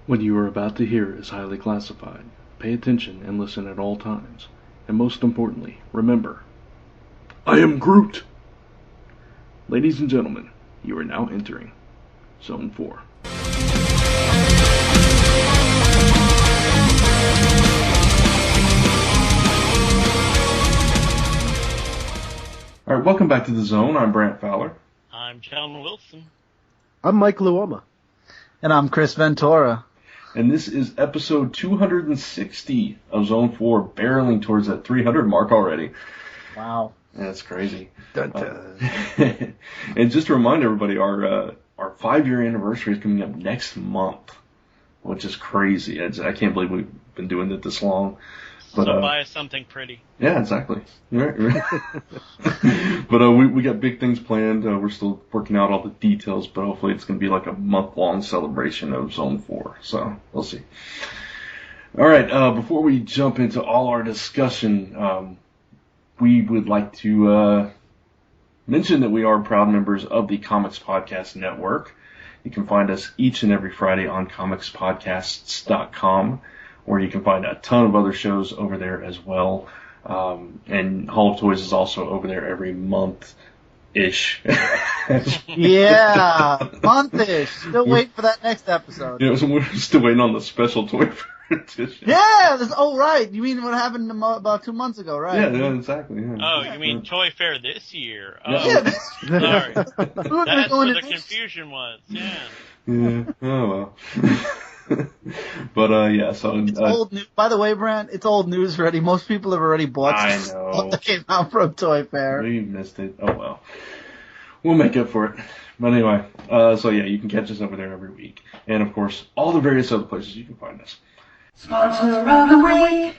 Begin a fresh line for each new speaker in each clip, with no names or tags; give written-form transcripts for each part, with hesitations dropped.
What you are about to hear is highly classified. Pay attention and listen at all times. And most importantly, remember, I am Groot! Ladies and gentlemen, you are now entering Zone 4. Alright, welcome back to the Zone. I'm Brant Fowler.
I'm John Wilson.
I'm Mike Luoma.
And I'm Chris Ventura.
And this is episode 260 of Zone 4, barreling towards that 300 mark already.
Wow.
That's crazy.
Dun, dun.
And just to remind everybody, our 5-year anniversary is coming up next month, which is crazy. I can't believe we've been doing it this long. But,
so buy us something pretty.
Yeah, exactly. Right. But we got big things planned. We're still working out all the details, but hopefully it's going to be like a month-long celebration of Zone 4. So we'll see. All right, before we jump into all our discussion, we would like to mention that we are proud members of the Comics Podcast Network. You can find us each and every Friday on comicspodcasts.com, where you can find a ton of other shows over there as well. And Hall of Toys is also over there every month-ish.
Yeah, month-ish. Still waiting for that next episode.
Yeah, so we're still waiting on the special toy edition.
Yeah, right. You mean what happened about 2 months ago, right?
Yeah, exactly. Yeah.
Oh, you mean Toy Fair this year? Oh,
Yeah,
sorry. That's where the confusion was. Yeah.
Yeah. Oh, well. But, yeah, so...
It's old news. By the way, Brant, it's old news already. Most people have already bought stuff that came out from Toy Fair.
We missed it. Oh, well. We'll make up for it. But anyway, so yeah, you can catch us over there every week. And, of course, all the various other places you can find us.
Sponsor of the week.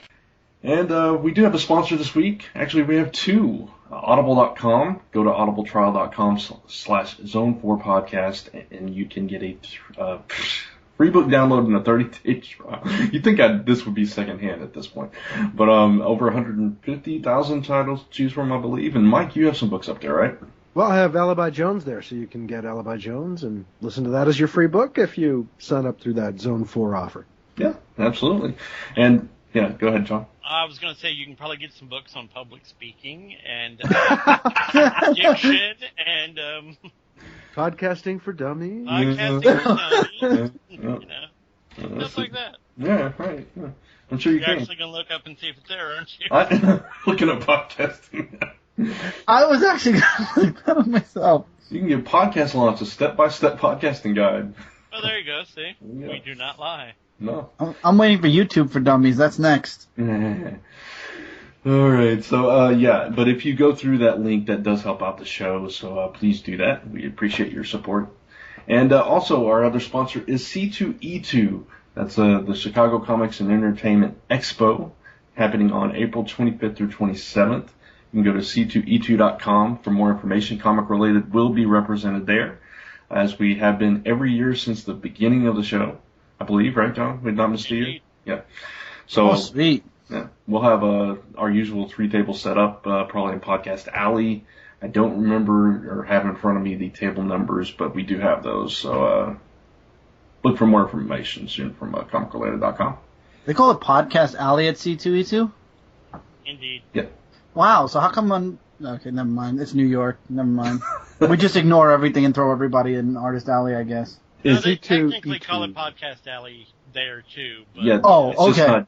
And we do have a sponsor this week. Actually, we have two. Audible.com. Go to audibletrial.com/zone4podcast, and you can get a free book download and a 30-day trial. You'd think this would be secondhand at this point. But over 150,000 titles to choose from, I believe. And Mike, you have some books up there, right?
Well, I have Alibi Jones there, so you can get Alibi Jones and listen to that as your free book if you sign up through that Zone 4 offer.
Yeah, absolutely. And, yeah, go ahead, John.
I was going to say you can probably get some books on public speaking and addiction and...
Podcasting for dummies.
Podcasting for dummies. You know, stuff like that.
Yeah, right. Yeah. I'm sure you
You're
can.
actually going to look up and see if it's there, aren't you?
Looking at podcasting.
I was actually going to look that up myself.
You can get podcast launch, a step-by-step podcasting guide.
Oh, there you go. See?
Yeah.
We do not lie.
No.
I'm waiting for YouTube for dummies. That's next.
All right, so, yeah, but if you go through that link, that does help out the show, so please do that. We appreciate your support. And also, our other sponsor is C2E2. That's the Chicago Comics and Entertainment Expo, happening on April 25th through 27th. You can go to c2e2.com for more information. Comic-related will be represented there, as we have been every year since the beginning of the show, I believe, right, John? We've not missed a year? Yeah. So,
sweet.
Yeah, we'll have our usual 3 tables set up, probably in Podcast Alley. I don't remember or have in front of me the table numbers, but we do have those. So look for more information soon from comicrelated.com.
They call it Podcast Alley at C2E2?
Indeed.
Yeah.
Wow, so how come okay, never mind. It's New York. Never mind. We just ignore everything and throw everybody in Artist Alley, I guess.
No, they technically call it Podcast Alley there, too. But
yeah.
Oh, okay.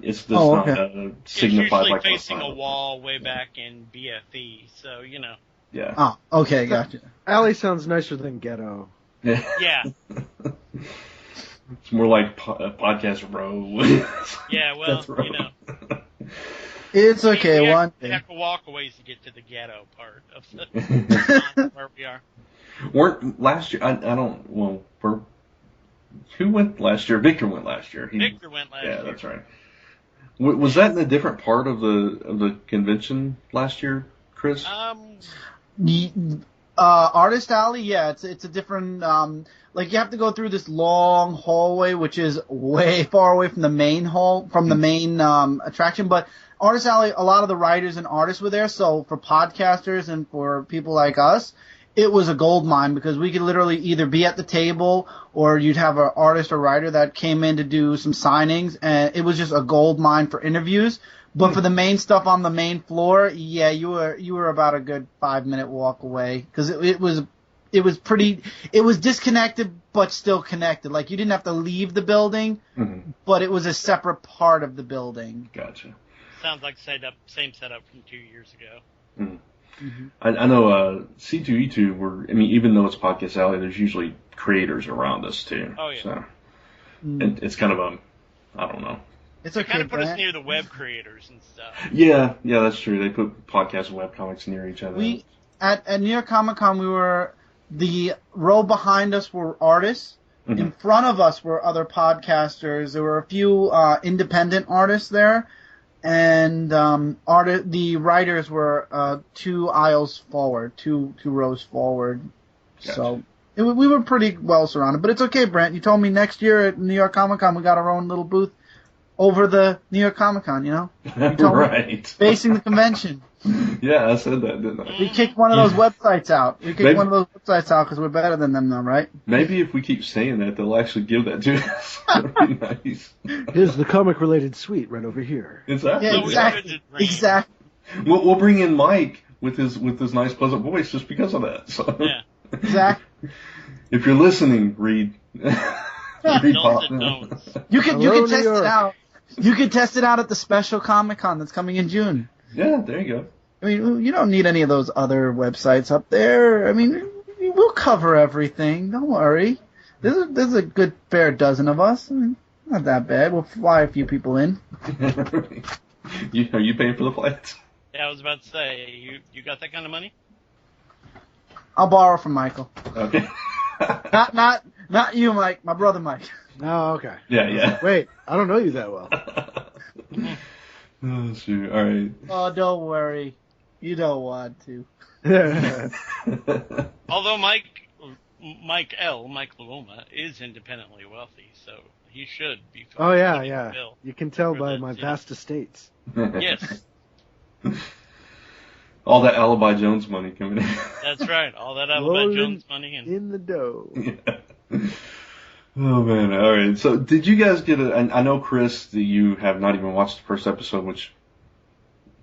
It's just not signified
it's usually
like
facing a wall way back in BFE, so, you know.
Yeah.
Oh, okay, gotcha.
Alley sounds nicer than ghetto.
Yeah.
It's more like Podcast Row.
Yeah, well, you know.
It's okay, one
You
day.
have to walk a ways to get to the ghetto part of where we are.
Weren't last year, who went last year? Victor went last year.
Victor went last year.
Yeah, that's right. Was that in a different part of the convention last year, Chris?
Artist Alley, yeah, it's a different, like you have to go through this long hallway, which is way far away from the main attraction, but Artist Alley, a lot of the writers and artists were there, so for podcasters and for people like us, it was a gold mine because we could literally either be at the table or you'd have an artist or writer that came in to do some signings, and it was just a gold mine for interviews. But for the main stuff on the main floor, yeah, you were about a good 5-minute walk away because it was disconnected but still connected. Like you didn't have to leave the building, but it was a separate part of the building.
Gotcha.
Sounds like same setup from 2 years ago.
I know C2E2, even though it's Podcast Alley, there's usually creators around us too.
Oh, yeah.
So it's kind of I don't know.
It's
They
okay,
kind of put us
Brent.
near the web creators and stuff.
Yeah, that's true. They put podcast and webcomics near each other.
We at New York Comic Con, we were the row behind us were artists. In front of us were other podcasters. There were a few independent artists there, and the writers were 2 aisles forward, two rows forward.
Gotcha.
So we were pretty well surrounded. But it's okay, Brent. You told me next year at New York Comic Con we got our own little booth over the New York Comic Con. You know, you told
right.
me, facing the convention.
Yeah, I said that, didn't I?
We kicked one of those websites out. We kicked one of those websites out because we're better than them now, right?
Maybe if we keep saying that, they'll actually give that to us. That'd be nice.
Here's the comic-related suite right over here.
Exactly.
Yeah, exactly. Exactly.
We'll bring in Mike with his nice, pleasant voice just because of that. So.
Yeah.
Exactly.
If you're listening, Reed. Reed Pop.
You can
Hello,
test
New York.
it out. You can test it out at the special Comic Con that's coming in June.
Yeah, there you go.
I mean, you don't need any of those other websites up there. I mean, we'll cover everything. Don't worry. There's a good fair dozen of us. I mean, not that bad. We'll fly a few people in.
Are you paying for the flights?
Yeah, I was about to say, you got that kind of money?
I'll borrow from Michael.
Okay.
Not you, Mike. My brother, Mike.
Oh, okay.
Yeah.
Wait, I don't know you that well.
Oh, shoot. All right.
Oh, don't worry. You don't want to.
Although Mike Luoma is independently wealthy, so he should be.
Oh, yeah.
footing the bill
You can tell
for
by
this,
my
yeah.
vast estates.
Yes,
All that Alibi Jones money coming in.
that's right. All that Alibi
Rolling
Jones money and
in the dough.
Yeah. Oh, man. All right. So did you guys get I know, Chris, that you have not even watched the first episode, which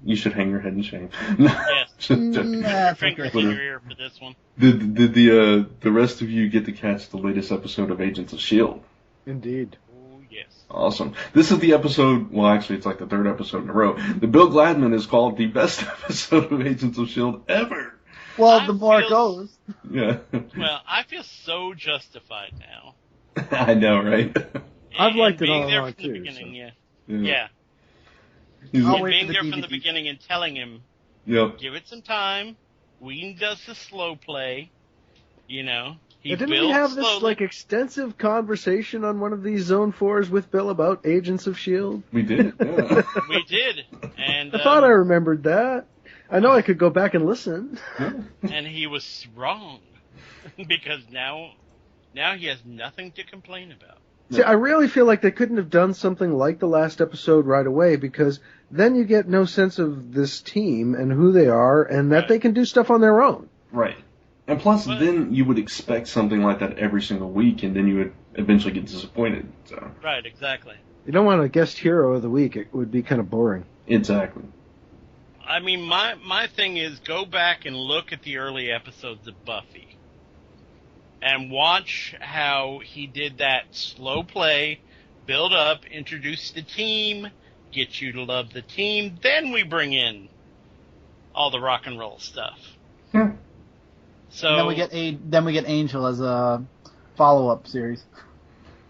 you should hang your head in shame.
yes,
That's
fingers
okay.
in your ear for this one.
Did the rest of you get to catch the latest episode of Agents of S.H.I.E.L.D.?
Indeed.
Oh yes.
Awesome. This is the episode, well, actually, it's like the 3rd episode in a row. The Bill Gladman is called the best episode of Agents of S.H.I.E.L.D. ever.
Well, the more it goes.
Yeah.
Well, I feel so justified now.
I know, right?
I've
And
liked it
being
all
there
along,
from the
too,
beginning,
so.
yeah.
He's
I'll
like,
wait
Being
for the
there from the
DVD.
beginning and telling him,
yep.
give it some time. Whedon does the slow play. You know, he
Didn't
builds
we have this
slowly.
extensive conversation on one of these Zone 4s with Bill about Agents of S.H.I.E.L.D.?
We did, yeah.
We did, and
I thought I remembered that. I know I could go back and listen.
and he was wrong because now he has nothing to complain about.
See, I really feel like they couldn't have done something like the last episode right away because then you get no sense of this team and who they are and that
Right.
they can do stuff on their own.
Right. And plus,
But-
then you would expect something like that every single week, and then you would eventually get disappointed. So.
Right, exactly.
You don't want a guest hero of the week. It would be kind of boring.
Exactly.
I mean, my thing is go back and look at the early episodes of Buffy and watch how he did that slow play, build up, introduce the team, get you to love the team, then we bring in all the rock and roll stuff.
Yeah.
So
And then we get Angel as a follow-up series.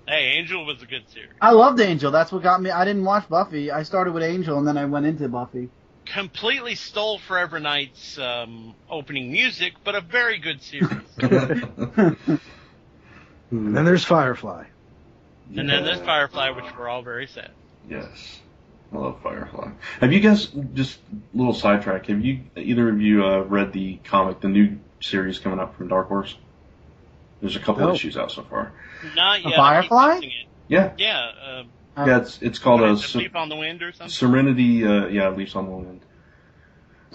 hey, Angel was a good series.
I loved Angel. That's what got me. I didn't watch Buffy. I started with Angel and then I went into Buffy.
Completely stole Forever Night's opening music, but a very good series.
And then there's Firefly.
And then there's Firefly, which we're all very sad.
Yes. I love Firefly. Have you guys, just a little sidetrack, have you, either of you read the comic, the new series coming up from Dark Horse? There's a couple
No.
issues out so far.
Not yet.
Firefly?
I keep missing it.
Yeah.
Yeah.
Yeah, it's called
What
a
is it, Leap on the Wind or something?
Serenity, Leaps on the Wind.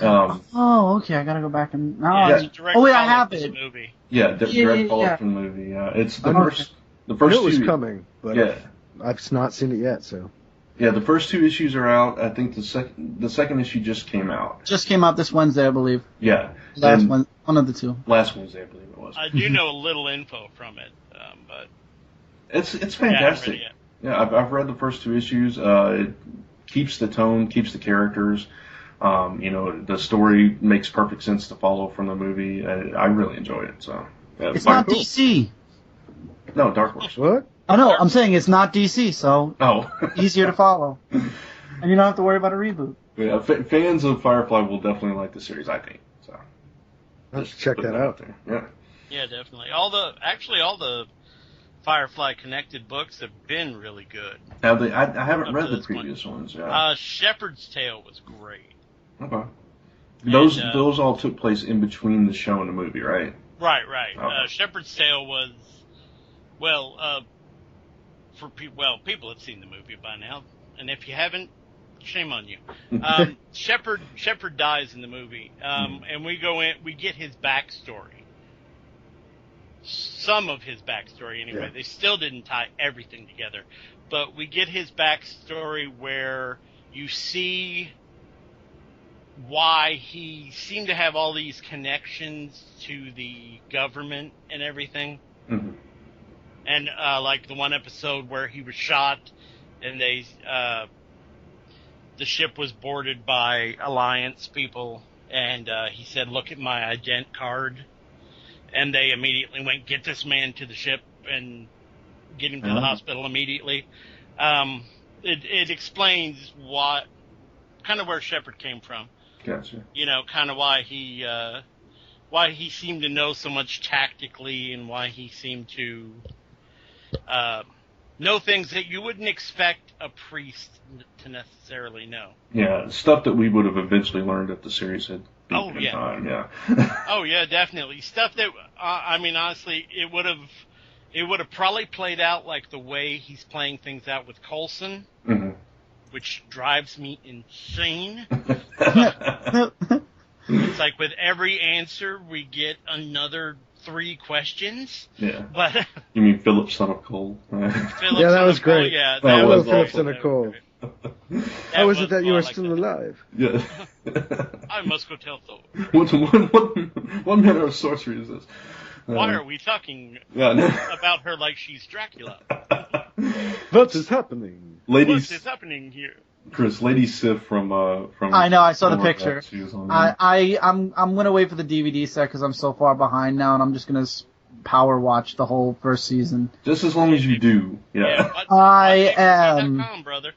Okay, I gotta go back and. No,
Yeah.
It's a direct
oh wait, I
follow-up
have
to the
it.
movie.
Yeah, direct follow-up
yeah.
from the movie. It's the
I know-
first. The
I
first
knew it was
two.
coming, but
Yeah.
I've not seen it yet. So
Yeah, the first 2 issues are out. I think the second issue just came out.
Just came out this Wednesday, I believe.
Yeah.
Last
And
one of the 2.
last Wednesday, I believe it was.
I do know a little info from it, but
It's
yeah, I haven't
fantastic.
read it yet.
Yeah, I've read the first 2 issues. It keeps the tone, keeps the characters. The story makes perfect sense to follow from the movie. I really enjoy it. So
It's not DC.
No, Dark Horse.
what?
Oh no, I'm saying it's not DC, so
Oh,
easier to follow. And you don't have to worry about a reboot.
yeah. Fans of Firefly will definitely like the series, I think. So
I'll have to check
put
that out.
there. Yeah.
Yeah, definitely. All the Firefly connected books have been really good.
Now I haven't
Up
read
to
the
this point.
previous ones. Yeah.
Shepherd's Tale was great.
Okay. Those
And,
those all took place in between the show and the movie, right?
Right.
Okay.
Shepherd's Tale was, people have seen the movie by now, and if you haven't, shame on you. Shepherd dies in the movie, and we get his backstory. Some of his backstory, anyway.
Yeah.
They still didn't tie everything together, but we get his backstory where you see why he seemed to have all these connections to the government and everything.
Mm-hmm.
And like the one episode where he was shot, and the ship was boarded by Alliance people, and he said, "Look at my ident card," and they immediately went, "Get this man to the ship and get him to the hospital immediately." It explains kind of where Shepard came from.
Gotcha.
Kind of why he seemed to know so much tactically, and why he seemed to know things that you wouldn't expect a priest to necessarily know.
Yeah, stuff that we would have eventually learned if the series had been in
yeah.
time. Yeah.
Oh yeah, definitely. Stuff that honestly, it would have probably played out like the way he's playing things out with Coulson,
Mm-hmm.
which drives me insane. It's like with every answer we get another 3 questions.
Yeah.
But
You mean Philip, son of Cole?
Philip,
Yeah, that was
Cole,
great.
Yeah,
That was
Philip
awesome.
son of Cole.
That
How is
was
it that you
more
are
like
still
that.
alive?
Yeah.
I must go tell Thor.
What manner of sorcery is this?
Why are we talking
Yeah. No.
about her like she's Dracula?
What is happening?
What
Lady
is happening here?
Chris, Lady Sif from
I know, I saw the
Homework
picture.
X, she was on there.
I'm gonna wait for the DVD set because I'm so far behind now, and I'm just gonna power watch the whole first season.
Just as long as you do. Yeah.
I am.
.com, brother.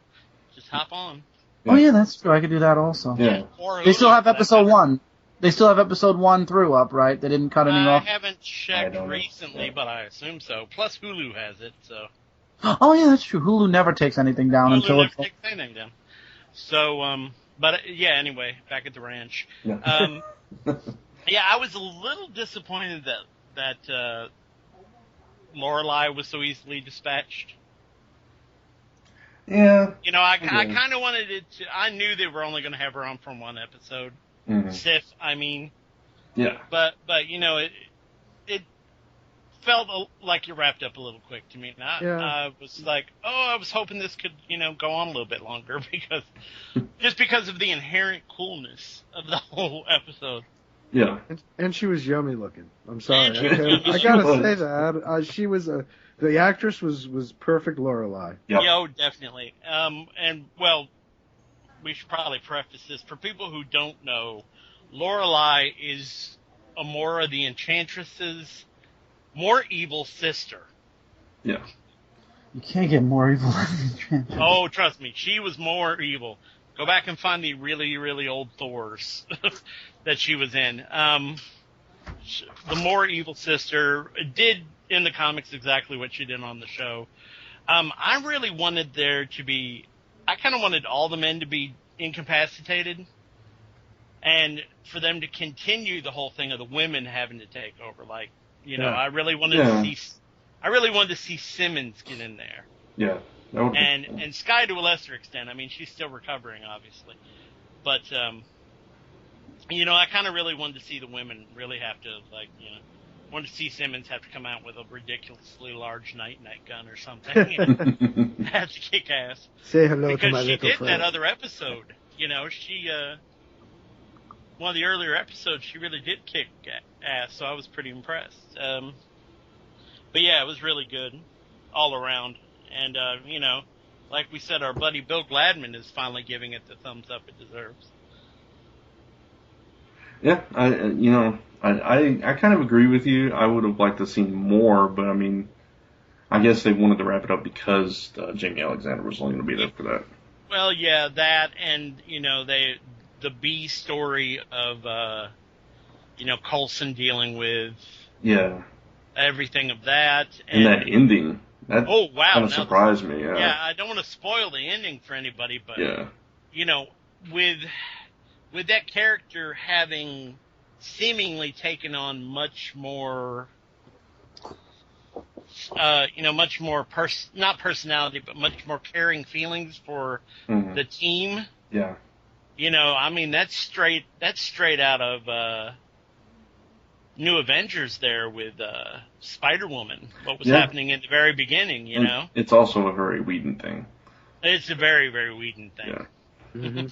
Just hop on.
Oh yeah, that's true. I could do that also.
Yeah.
Or
They still
Hulu,
have
for that
episode
matter.
1. They still have episode 1 through up, right? They didn't cut any
I
off.
haven't
I
checked
don't know.
recently, but I assume so. Plus Hulu has it, so
Oh yeah, that's true. Hulu never takes anything down
Hulu
until
never
it's.
takes anything down. So, but yeah. Anyway, back at the ranch.
Yeah.
Yeah, I was a little disappointed that Lorelai was so easily dispatched.
Yeah.
I kind of wanted it to. I knew they were only going to have her on for 1 episode.
Mhm.
Sif, I mean.
Yeah.
But it felt like it wrapped up a little quick to me. And I was like, I was hoping this could, go on a little bit longer because of the inherent coolness of the whole episode.
Yeah.
And she was yummy looking. I'm sorry.
And she was yummy.
I gotta say that. She was the actress was perfect Lorelai.
Yep.
Yeah, definitely. And well, we should probably preface this for people who don't know. Lorelai is Amora the Enchantress's more evil sister.
Yeah.
You can't get more evil than the
Oh, trust me, she was more evil. Go back and find the really, really old Thors that she was in. The more evil sister did in the comics exactly what she did on the show. I really wanted I kind of wanted all the men to be incapacitated, and for them to continue the whole thing of the women having to take over. Like, I really wanted to see Simmons get in there.
Yeah. That would be
And Skye to a lesser extent. I mean, she's still recovering, obviously. But, I kind of really wanted to see the women really have to, wanted to see Simmons have to come out with a ridiculously large night-night gun or something and have to kick ass.
Say hello to
Because
my
she
little
did
friend.
that other episode. She, one of the earlier episodes, she really did kick ass, so I was pretty impressed. But yeah, it was really good all around. And, like we said, our buddy Bill Gladman is finally giving it the thumbs up it deserves.
Yeah, I kind of agree with you. I would have liked to see more, but I mean, I guess they wanted to wrap it up because Jamie Alexander was only going to be there for that.
Well, yeah, that and, the B story of, Coulson dealing with everything of that.
And that ending. That
oh, wow.
kind of surprised me, yeah.
Yeah, I don't want to spoil the ending for anybody, but, with that character having seemingly taken on much more, much more not personality, but much more caring feelings for the team.
Yeah.
I mean, that's straight out of, New Avengers there with, Spider-Woman. What was happening at the very beginning, you know?
It's also a very Whedon thing.
It's a very, very Whedon thing.
Yeah.
Mm-hmm.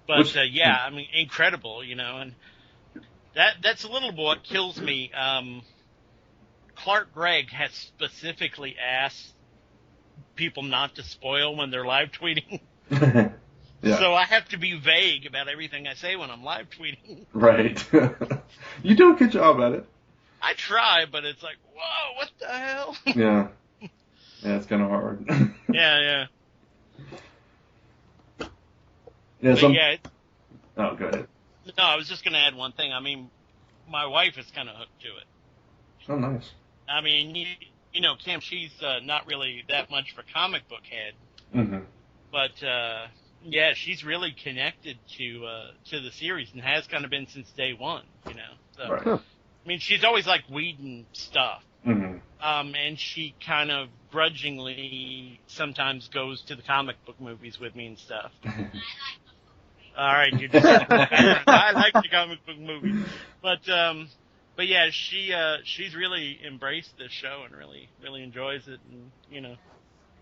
But, I mean, incredible, and that's a little what kills me. Clark Gregg has specifically asked people not to spoil when they're live tweeting.
Yeah.
So I have to be vague about everything I say when I'm live tweeting.
Right. You do a good job at it.
I try, but it's like, whoa, what the hell?
Yeah. Yeah, it's kind of hard.
Yeah.
Yeah,
Oh,
go ahead.
No, I was just going to add one thing. I mean, my wife is kind of hooked to it.
Oh, nice.
I mean, Kim, she's not really that much for comic book head.
Mm-hmm.
But, yeah, she's really connected to the series and has kind of been since day one, So,
Right.
Huh.
I mean, she's always liked Whedon stuff.
Mm-hmm.
And she kind of grudgingly sometimes goes to the comic book movies with me and stuff. All right, you're just I like the comic book movies, but yeah, she's really embraced this show and really enjoys it, and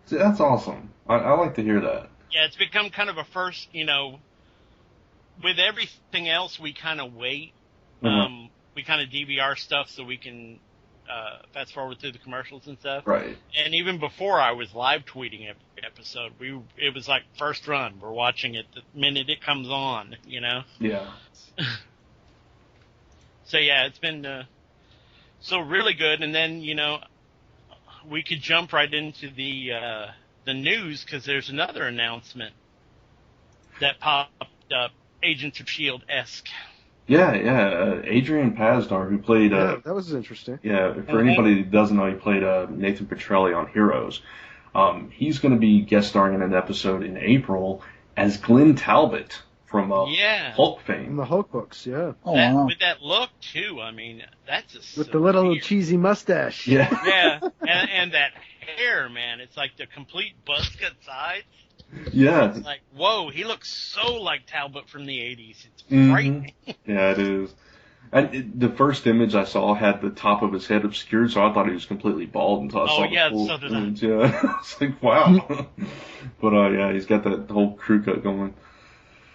See, that's awesome. I like to hear that.
Yeah, it's become kind of a first, with everything else we kind of wait, we kind of DVR stuff so we can fast forward through the commercials and stuff.
Right.
And even before I was live tweeting every episode, it was like first run. We're watching it the minute it comes on,
Yeah.
So yeah, it's been so really good. And then we could jump right into the news because there's another announcement that popped up, Agents of S.H.I.E.L.D.-esque.
Yeah. Adrian Pasdar, who played...
that was interesting.
Yeah, for anybody who doesn't know, he played Nathan Petrelli on Heroes. He's going to be guest starring in an episode in April as Glenn Talbot from Hulk fame.
From the Hulk books, yeah.
With that look, too, I mean, that's a
With the little cheesy mustache.
Yeah.
Yeah, and that hair, man, it's like the complete buzz cut sides.
Yeah.
It's like, whoa, he looks so like Talbot from the 80s. It's frightening.
Yeah, it is. And the first image I saw had the top of his head obscured, so I thought he was completely bald until I saw the full
so did I.
image. Yeah, it's like, wow. But yeah, he's got that whole crew cut going.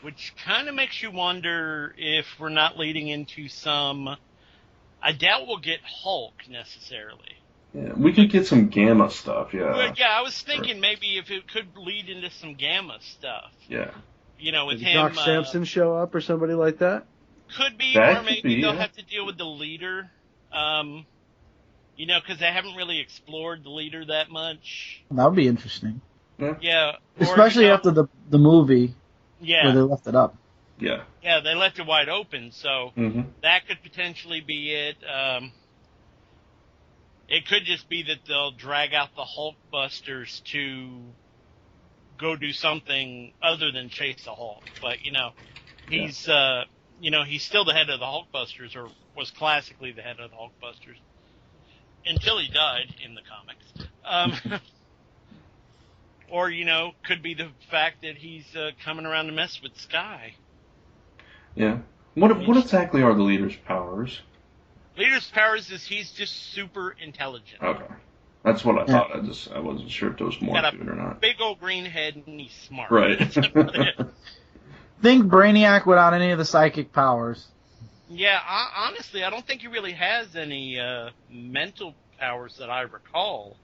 Which kind of makes you wonder if we're not leading into some... I doubt we'll get Hulk, necessarily.
Yeah, we could get some Gamma stuff, yeah.
Well, yeah, I was thinking maybe if it could lead into some Gamma stuff.
Yeah.
With
Did
him...
Doc Samson show up or somebody like that?
Could be,
That
or
could
maybe
be,
they'll
yeah.
have to deal with the leader. Because they haven't really explored the leader that much.
That would be interesting.
Yeah.
Especially after the movie where they left it up.
Yeah.
Yeah, they left it wide open, so that could potentially be it. It could just be that they'll drag out the Hulkbusters to go do something other than chase the Hulk. But, he's still the head of the Hulkbusters, or was classically the head of the Hulkbusters, until he died in the comics. Or, could be the fact that he's coming around to mess with Skye.
Yeah. What exactly are the leader's powers?
Leader's powers is he's just super intelligent.
Okay. That's what I thought. I wasn't sure if there was more
Got
to it or not.
big old green head and he's smart.
Right.
Think Brainiac without any of the psychic powers.
Yeah, honestly, I don't think he really has any mental powers that I recall.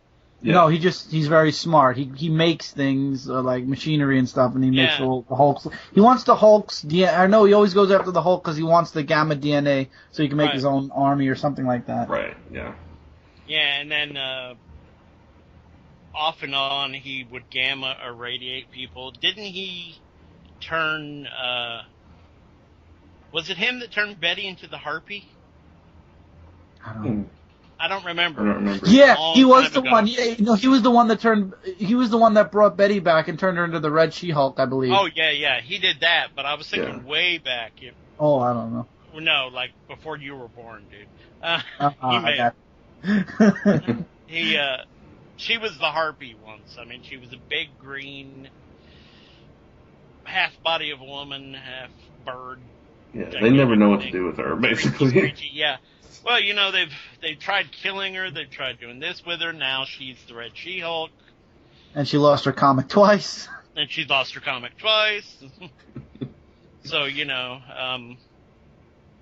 Yeah.
No, he's very smart. He makes things like machinery and stuff, and he makes the Hulk's. He wants the Hulk's DNA. I know he always goes after the Hulk because he wants the gamma DNA so he can make his own army or something like that.
Right. Yeah.
Yeah, and then off and on he would gamma irradiate people. Didn't he turn? Was it him that turned Betty into the Harpy?
I don't know.
I don't remember.
Yeah, he was the one. Yeah, no, he was the one that turned. He was the one that brought Betty back and turned her into the Red She-Hulk, I believe.
Oh yeah, he did that. But I was thinking way back.
I don't know.
No, like before you were born, dude. She was the Harpy once. I mean, she was a big green, half body of a woman, half bird.
Yeah, they never know what to do with her, basically.
Yeah. Well, they've tried killing her. They've tried doing this with her. Now she's the Red She-Hulk.
And she lost her comic twice.
And she lost her comic twice. So,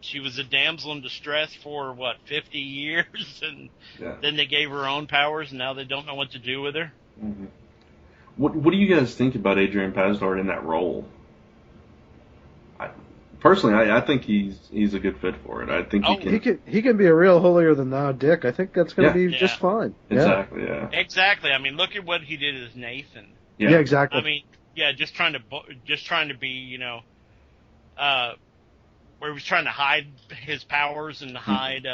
she was a damsel in distress for, 50 years? And then they gave her own powers, and now they don't know what to do with her.
Mm-hmm. What do you guys think about Adrian Pasdar in that role? Personally, I think he's a good fit for it. I think
he can be a real holier than thou Dick. I think that's going to be just fine.
Exactly. Yeah.
Exactly. I mean, look at what he did as Nathan.
Yeah, exactly.
I mean, just trying to be, where he was trying to hide his powers and hide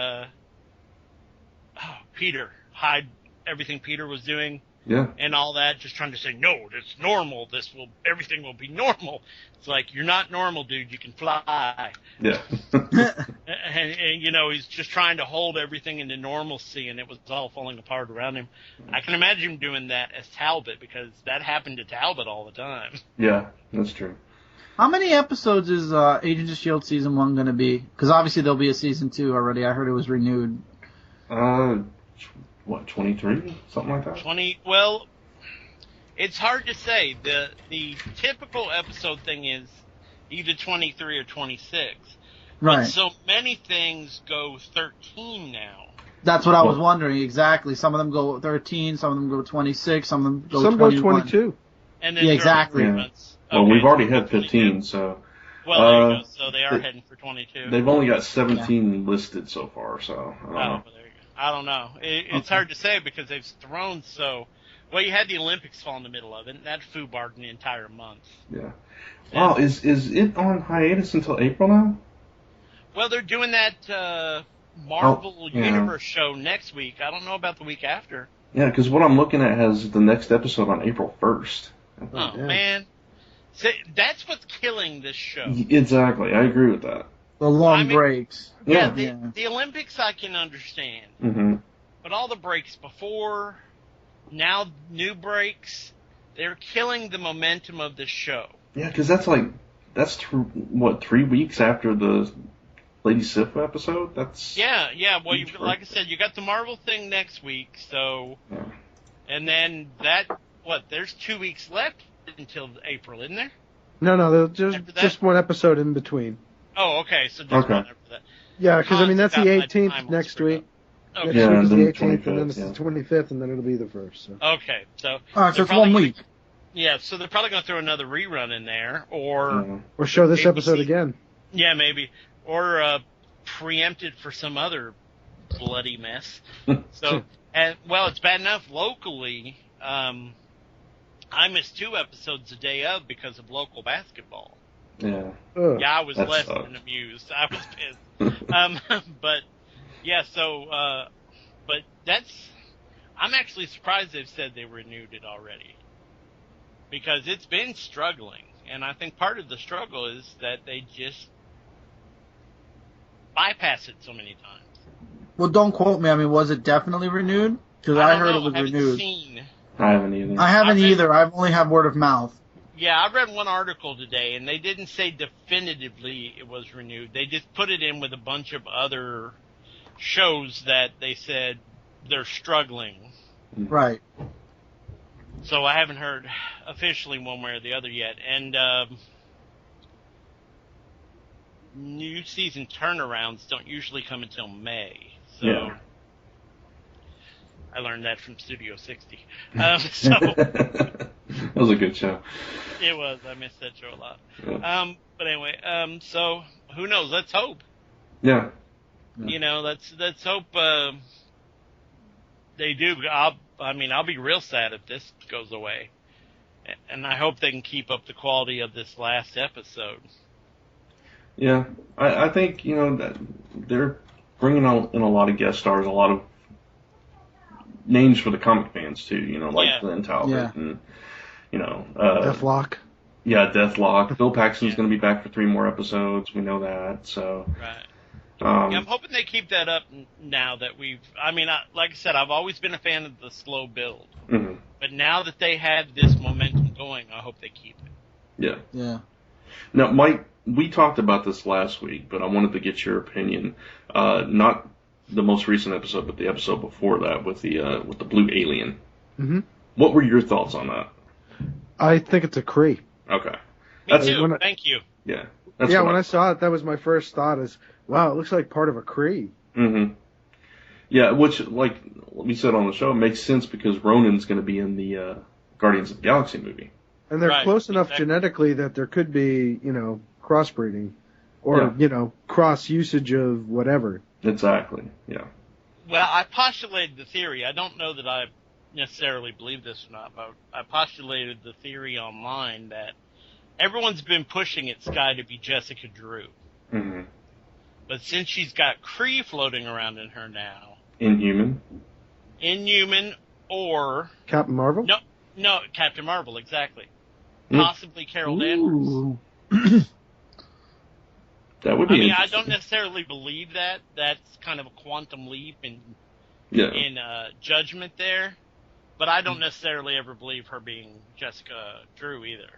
hide everything Peter was doing.
Yeah.
And all that, just trying to say, no, it's normal. Everything will be normal. It's like, you're not normal, dude. You can fly.
Yeah.
and he's just trying to hold everything into normalcy, and it was all falling apart around him. I can imagine him doing that as Talbot, because that happened to Talbot all the time.
Yeah, that's true.
How many episodes is Agents of S.H.I.E.L.D. Season 1 going to be? Because obviously there'll be a Season 2 already. I heard it was renewed.
23? Something like that?
20, well, it's hard to say. The typical episode thing is either 23 or 26.
Right.
But so many things go 13 now.
That's what I was wondering, exactly. Some of them go 13, some of them go 26, some of them go 21.
Some go 22.
And then
exactly.
Months.
Well, we've already had 15, so...
Well, there you go. So they are heading for 22.
They've only got 17 listed so far, so I don't know.
I don't know. It's hard to say because they've thrown so... Well, you had the Olympics fall in the middle of it, and that foobarred an entire month.
Yeah. Wow, is it on hiatus until April now?
Well, they're doing that Marvel Universe show next week. I don't know about the week after.
Yeah, because what I'm looking at has the next episode on April 1st.
Oh, man. See, that's what's killing this show.
Exactly. I agree with that.
The long breaks.
Yeah, the Olympics I can understand.
Mm-hmm.
But all the breaks before, now new breaks, they're killing the momentum of the show.
Yeah, because that's 3 weeks after the Lady Sif episode? That's
Yeah. Well, like I said, you got the Marvel thing next week, so...
Yeah.
And then there's 2 weeks left until April, isn't there?
No, just one episode in between.
Oh, okay, so just one after that.
Yeah, because, that's the 18th next week.
Okay.
Next week is the 18th, and then it's the 25th, and then it'll be the 1st. So.
Okay, so...
Alright, so it's 1 week.
Yeah, so they're probably going to throw another rerun in there, or...
Or show this episode again.
Yeah, maybe. Or preempt it for some other bloody mess. So, it's bad enough locally. I missed 2 episodes a day of because of local basketball.
Yeah.
Yeah, I was less
sucked.
than amused. I was pissed. But I'm actually surprised they've said they renewed it already. Because it's been struggling. And I think part of the struggle is that they just bypass it so many times.
Well, don't quote me. I mean, was it definitely renewed? Because I heard it was renewed.
I haven't either.
I haven't either. I've only had word of mouth.
Yeah, I read one article today, and they didn't say definitively it was renewed. They just put it in with a bunch of other shows that they said they're struggling.
Right.
So I haven't heard officially one way or the other yet. And new season turnarounds don't usually come until May. So
Yeah.
I learned that from Studio 60.
That was a good show.
It was. I missed that show a lot.
Yeah.
But anyway, so who knows? Let's hope.
Yeah.
You know, let's hope they do. I'll be real sad if this goes away, and I hope they can keep up the quality of this last episode.
Yeah, I think that they're bringing in a lot of guest stars, a lot of names for the comic fans too. Like Glenn Talbot and
Deathlock.
Yeah, Deathlock. Bill Paxton's going to be back for 3 more episodes. We know that. So.
Right. I'm hoping they keep that up now that like I said, I've always been a fan of the slow build.
Mm-hmm.
But now that they have this momentum going, I hope they keep it.
Yeah.
Yeah.
Now, Mike, we talked about this last week, but I wanted to get your opinion. Not the most recent episode, but the episode before that with the blue alien.
Mm-hmm.
What were your thoughts on that?
I think it's a Kree.
Okay.
Me too. Thank you.
Yeah.
When I saw it, that was my first thought is, wow, it looks like part of a Kree.
Mm-hmm. Yeah, which, like we said on the show, makes sense because Ronan's going to be in the Guardians of the Galaxy movie.
And they're close enough genetically that there could be, crossbreeding or, cross usage of whatever.
Exactly, yeah.
Well, I postulated the theory. I don't know that I necessarily believe this or not, but I postulated the theory online that everyone's been pushing at Skye to be Jessica Drew.
Mm-hmm.
But since she's got Kree floating around in her now...
Inhuman
or...
Captain Marvel?
No, Captain Marvel, exactly. Possibly Carol Danvers.
That would be
I don't necessarily believe that. That's kind of a quantum leap in judgment there. But I don't necessarily ever believe her being Jessica Drew either.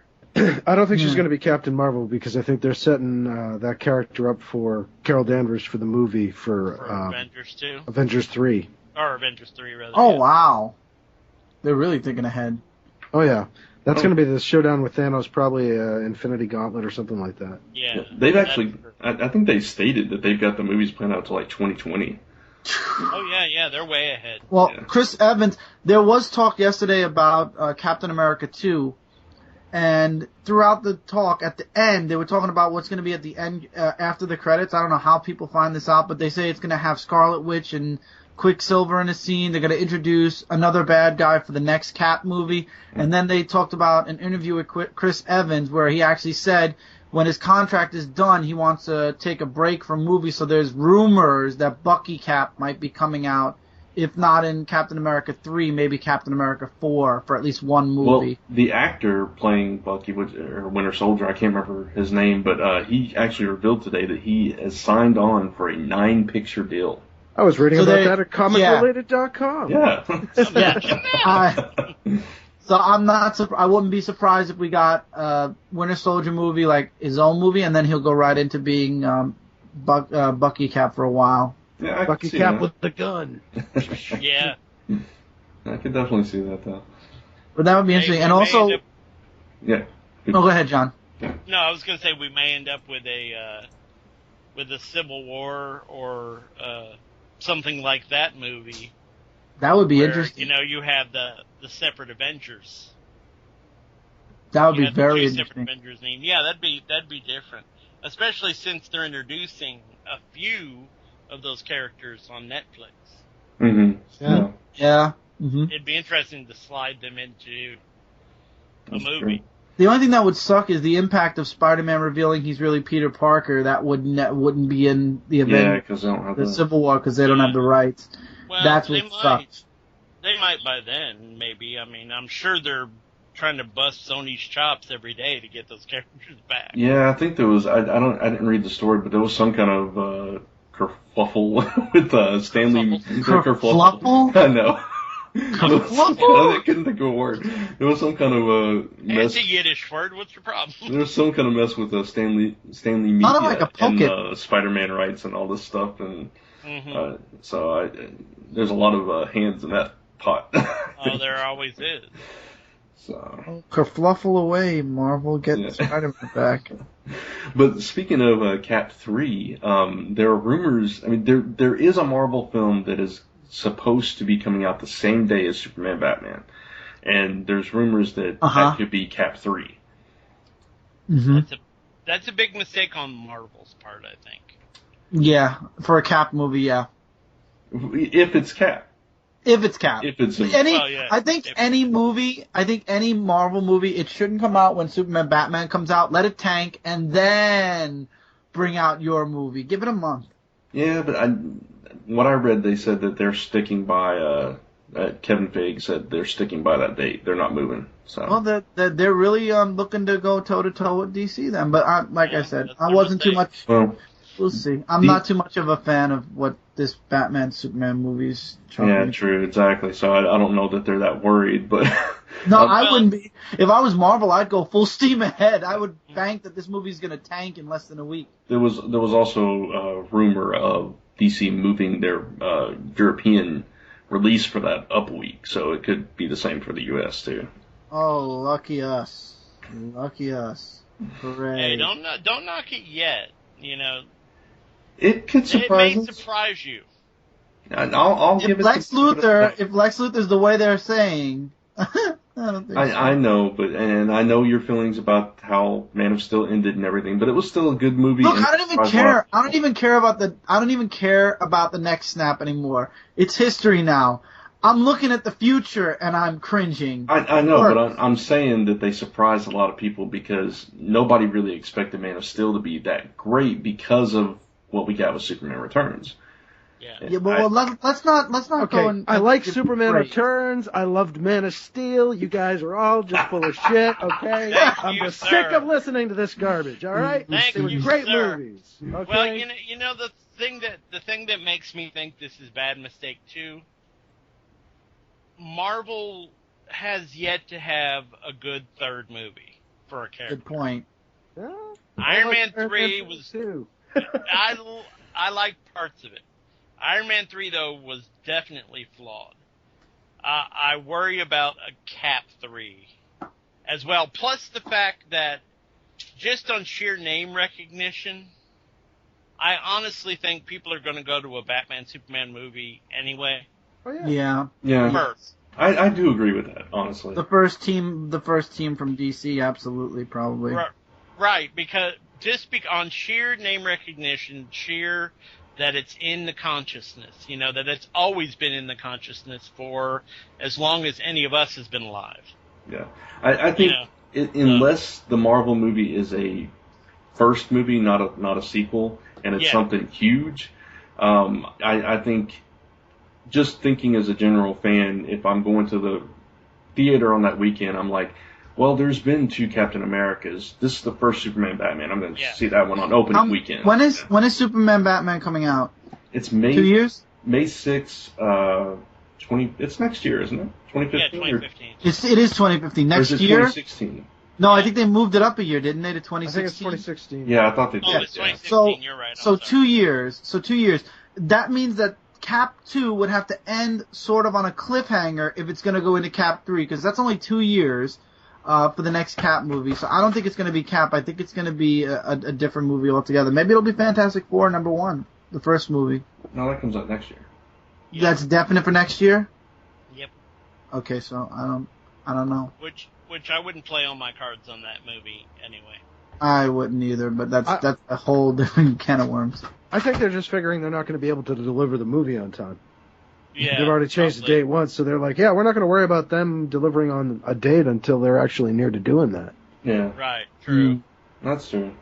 I don't think she's going to be Captain Marvel because I think they're setting that character up for Carol Danvers for the movie for
Avengers 2?
Avengers 3.
Or Avengers 3, rather.
Oh, wow. They're really thinking ahead.
Oh, yeah. That's going to be the showdown with Thanos, probably Infinity Gauntlet or something like that.
Yeah.
They've actually, I think they stated that they've got the movies planned out to like 2020.
Oh, yeah, they're way ahead.
Well, Chris Evans, there was talk yesterday about Captain America 2, and throughout the talk, at the end, they were talking about what's going to be at the end, after the credits. I don't know how people find this out, but they say it's going to have Scarlet Witch and Quicksilver in a scene. They're going to introduce another bad guy for the next Cap movie. And then they talked about an interview with Chris Evans where he actually said when his contract is done, he wants to take a break from movies. So there's rumors that Bucky Cap might be coming out, if not in Captain America 3, maybe Captain America 4 for at least one movie.
Well, the actor playing Bucky, or Winter Soldier, I can't remember his name, but he actually revealed today that he has signed on for a 9-picture deal.
I was reading about that at comicrelated.com.
Yeah.
So I'm not. I wouldn't be surprised if we got Winter Soldier movie, like his own movie, and then he'll go right into being Bucky Cap for a while.
Yeah,
Bucky Cap with the gun.
Yeah.
I could definitely see that though.
But that would be interesting. And also,
yeah.
No, go ahead, John.
No, I was going to say we may end up with a Civil War or something like that movie.
That would be
where,
interesting.
You have the separate Avengers.
That would be very
interesting.
interesting.
Separate Avengers name. Yeah, that'd be different. Especially since they're introducing a few of those characters on Netflix.
Mm-hmm.
Yeah. Mm-hmm.
It'd be interesting to slide them into a movie.
True.
The only thing that would suck is the impact of Spider-Man revealing he's really Peter Parker. That wouldn't be in the event.
Yeah, because they don't have
the Civil War because they don't have the rights.
Well,
that's what sucks.
They might by then, maybe. I mean, I'm sure they're trying to bust Sony's chops every day to get those characters back.
Yeah, I think there was. I didn't read the story, but there was some kind of kerfuffle with Stanley.
Kerfluffle?
I know. I couldn't think of a word. There was some kind of mess.
It's a Yiddish word. What's your problem?
There was some kind of mess with Stanley Media
Not like a pocket.
and Spider-Man rights and all this stuff, and
Mm-hmm.
so there's a lot of hands in that pot.
Oh, there always is.
So.
Kerfluffle away, Marvel. Get
Yeah.
Spider-Man back.
But speaking of Cap 3, there are rumors. I mean, there is a Marvel film that is supposed to be coming out the same day as Superman Batman, and there's rumors that that could be Cap 3.
Mm-hmm.
That's a big mistake on Marvel's part, I think.
Yeah, for a Cap movie, yeah.
If it's Cap.
If it's Cap.
If it's
I think any Marvel movie, it shouldn't come out when Superman Batman comes out. Let it tank and then bring out your movie. Give it a month.
Yeah, but what I read, they said that they're sticking by. Kevin Feige said they're sticking by that date. They're not moving. So.
Well, they're really looking to go toe to toe with DC then. But I said, I wasn't too much.
Well,
we'll see. I'm not too much of a fan of what this Batman Superman movie's trying to do.
True, exactly. So I don't know that they're that worried, but
no, I wouldn't be. If I was Marvel, I'd go full steam ahead. I would bank that this movie's going to tank in less than a week.
There was also a rumor of DC moving their European release for that up a week, so it could be the same for the U.S. too.
Oh, lucky us! Lucky us! Hooray!
Hey, don't knock it yet. You know,
it could surprise
It may
us.
surprise you.
I'll give it.
If Lex Luthor's the way they're saying, I don't think.
I know, and I know your feelings about how Man of Steel ended and everything, but it was still a good movie.
Look, I don't even care. I don't even care about the next snap anymore. It's history now. I'm looking at the future and I'm cringing.
I know, but I'm saying that they surprised a lot of people because nobody really expected Man of Steel to be that great because of what we got with Superman Returns.
Yeah.
Well, let's not
Okay,
go and.
I like Superman Returns. I loved Man of Steel. You guys are all just full of shit. Okay, I'm just sick of listening to this garbage. All right, they were great movies. Okay.
Well, you know the thing that makes me think this is a bad mistake too. Marvel has yet to have a good third movie for a character.
Good point.
Yeah,
Iron Man 3 was.
too.
I liked parts of it. Iron Man 3 though was definitely flawed. I worry about a Cap 3 as well. Plus the fact that just on sheer name recognition, I honestly think people are going to go to a Batman Superman movie anyway.
Oh, yeah.
First.
I do agree with that, honestly.
The first team from DC, absolutely, probably.
Right, because on sheer name recognition, sheer that it's in the consciousness, that it's always been in the consciousness for as long as any of us has been alive.
Yeah, I think unless the Marvel movie is a first movie, not a sequel, and it's something huge, I think. Just thinking as a general fan, if I'm going to the theater on that weekend, I'm like, well, there's been 2 Captain Americas. This is the first Superman Batman. I'm going to see that one on opening weekend.
When is Superman Batman coming out?
It's May
2 years.
May 6th, It's next year, isn't it? 2015.
Yeah, 2015.
It is 2015. Next year.
2016.
No, I think they moved it up a year, didn't they, to 2016?
I think it's 2016.
Yeah, I thought they did.
Oh, it's 2016. You're right.
So 2 years. So 2 years. That means that Cap 2 would have to end sort of on a cliffhanger if it's going to go into Cap 3, because that's only 2 years for the next Cap movie. So I don't think it's going to be Cap. I think it's going to be a different movie altogether. Maybe it'll be Fantastic Four #1, the first movie.
No, that comes out next year.
Yep.
That's definite for next year?
Yep.
Okay, so I don't know.
Which I wouldn't play on my cards on that movie anyway.
I wouldn't either, but that's a whole different can of worms.
I think they're just figuring they're not going to be able to deliver the movie on time.
Yeah,
they've already changed the date once, so they're like, yeah, we're not going to worry about them delivering on a date until they're actually near to doing that.
Yeah.
Right, true.
That's true.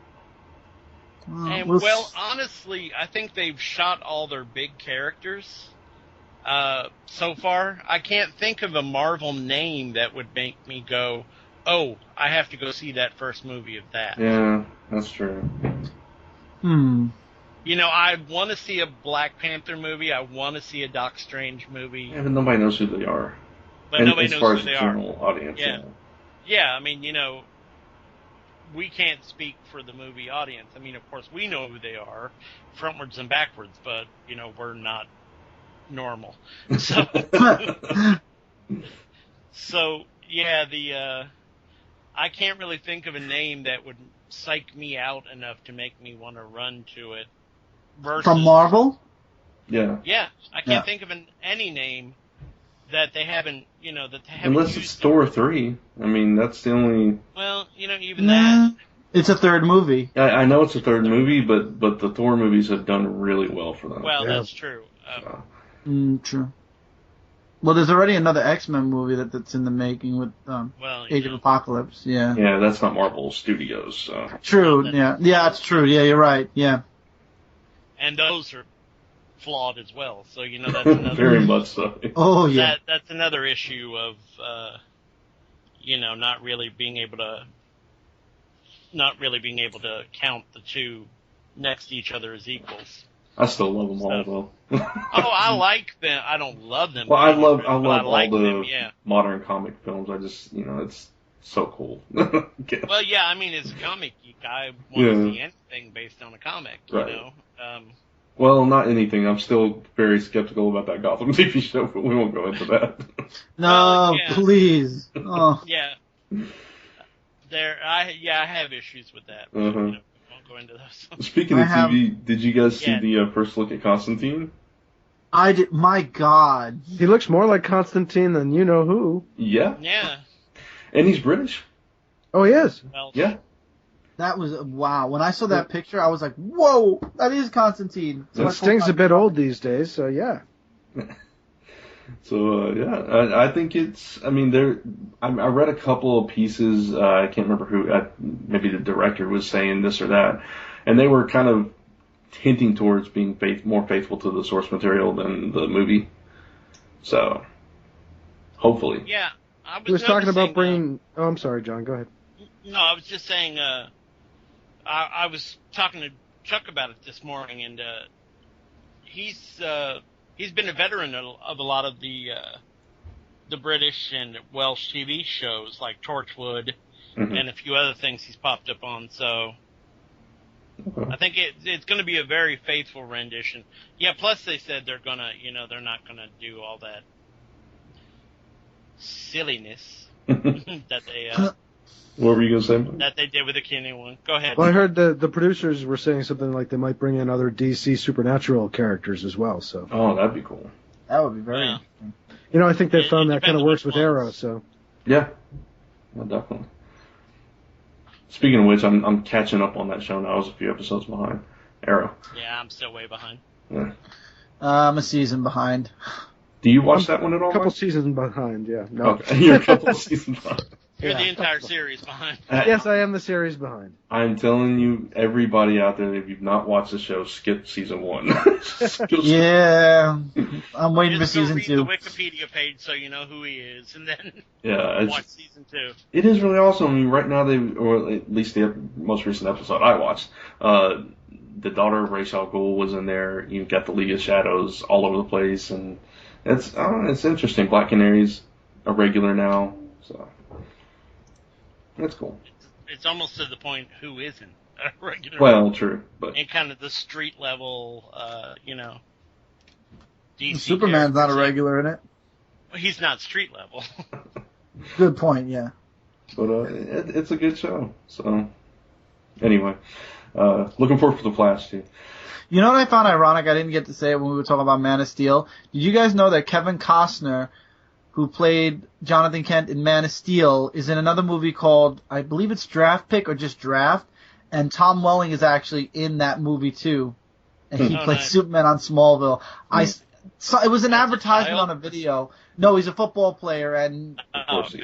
And, honestly, I think they've shot all their big characters so far. I can't think of a Marvel name that would make me go, oh, I have to go see that first movie of that.
Yeah, that's true.
I want to see a Black Panther movie. I want to see a Doc Strange movie.
Yeah, but nobody knows who they are.
but
and
nobody
as
knows
far
who
as the
they are.
general audience,
Yeah. Yeah, I mean, we can't speak for the movie audience. I mean, of course, we know who they are, frontwards and backwards, but, we're not normal. So, I can't really think of a name that would psych me out enough to make me want to run to it.
From Marvel?
Yeah.
Yeah, I can't think of any name that they haven't,
Unless it's Thor 3. I mean, that's the only...
Well, even that...
It's a third movie.
I know it's a third movie, but the Thor movies have done really well for them.
Well, that's true.
True. Well, there's already another X-Men movie that's in the making with Age of Apocalypse. Yeah.
Yeah, that's not Marvel Studios. So.
True. Yeah. Yeah, it's true. Yeah, you're right. Yeah.
And those are flawed as well. So that's another
very much so.
Oh yeah.
That's another issue of not really being able to count the two next to each other as equals.
I still love them all though.
I like them. I don't love them.
Well, I love all
them,
modern comic films. I just it's so cool.
Well, yeah, I mean, as a comic geek, I want to see anything based on a comic.
Right. Well, not anything. I'm still very skeptical about that Gotham TV show, but we won't go into that.
No, please. Oh.
Yeah. I have issues with that. But,
Uh-huh.
we won't go into those.
Speaking of TV, did you guys see the first look at Constantine?
I did. My God.
He looks more like Constantine than you know who.
Yeah.
Yeah.
And he's British.
Oh, he is.
Well,
yeah.
That was, wow. When I saw that picture, I was like, whoa, that is Constantine.
So Sting's a bit old these days, so yeah.
So, I think it's, I mean, I read a couple of pieces, I can't remember who, maybe the director was saying this or that, and they were kind of hinting towards being more faithful to the source material than the movie. So, hopefully.
Yeah.
He was talking about bringing, I'm sorry, John, go ahead.
No, I was just saying, I was talking to Chuck about it this morning, and he's been a veteran of a lot of the British and Welsh TV shows like Torchwood and a few other things he's popped up on. So I think it's going to be a very faithful rendition. Yeah. Plus, they said they're not gonna do all that silliness that they.
What were you going to say?
That they did with the Kenny one. Go ahead.
Well, I heard the producers were saying something like they might bring in other DC supernatural characters as well. So.
Oh, that'd be cool.
That would be very interesting.
I think they found that kind of works with Arrow. So.
Yeah. Well, definitely. Speaking of which, I'm catching up on that show now. I was a few episodes behind. Arrow.
Yeah, I'm still way behind.
Yeah.
I'm a season behind.
Do you watch that one at all?
A couple seasons behind, yeah. No.
Okay. You're a couple seasons behind.
You're the entire series behind.
Yes, I am the series behind.
I'm telling you, everybody out there, if you've not watched the show, skip season 1.
Yeah. I'm waiting for season 2.
Just read the Wikipedia page so you know who he is, and then watch season 2.
It is really awesome. I mean, right now, or at least the most recent episode I watched, the daughter of Ra's al Ghul was in there. You've got the League of Shadows all over the place, and it's interesting. Black Canary's a regular now, so that's cool.
It's almost to the point who isn't a regular.
Well, true, but
in kind of the street level, DC
Superman's not a regular in it.
He's not street level.
Good point, yeah.
But it's a good show. So anyway, looking forward to the Flash too.
You know what I found ironic? I didn't get to say it when we were talking about Man of Steel. Did you guys know that Kevin Costner, who played Jonathan Kent in Man of Steel, is in another movie called, I believe it's Draft Pick or just Draft, and Tom Welling is actually in that movie too, and he plays Superman on Smallville. It was an advertisement on a video. No, he's a football player, and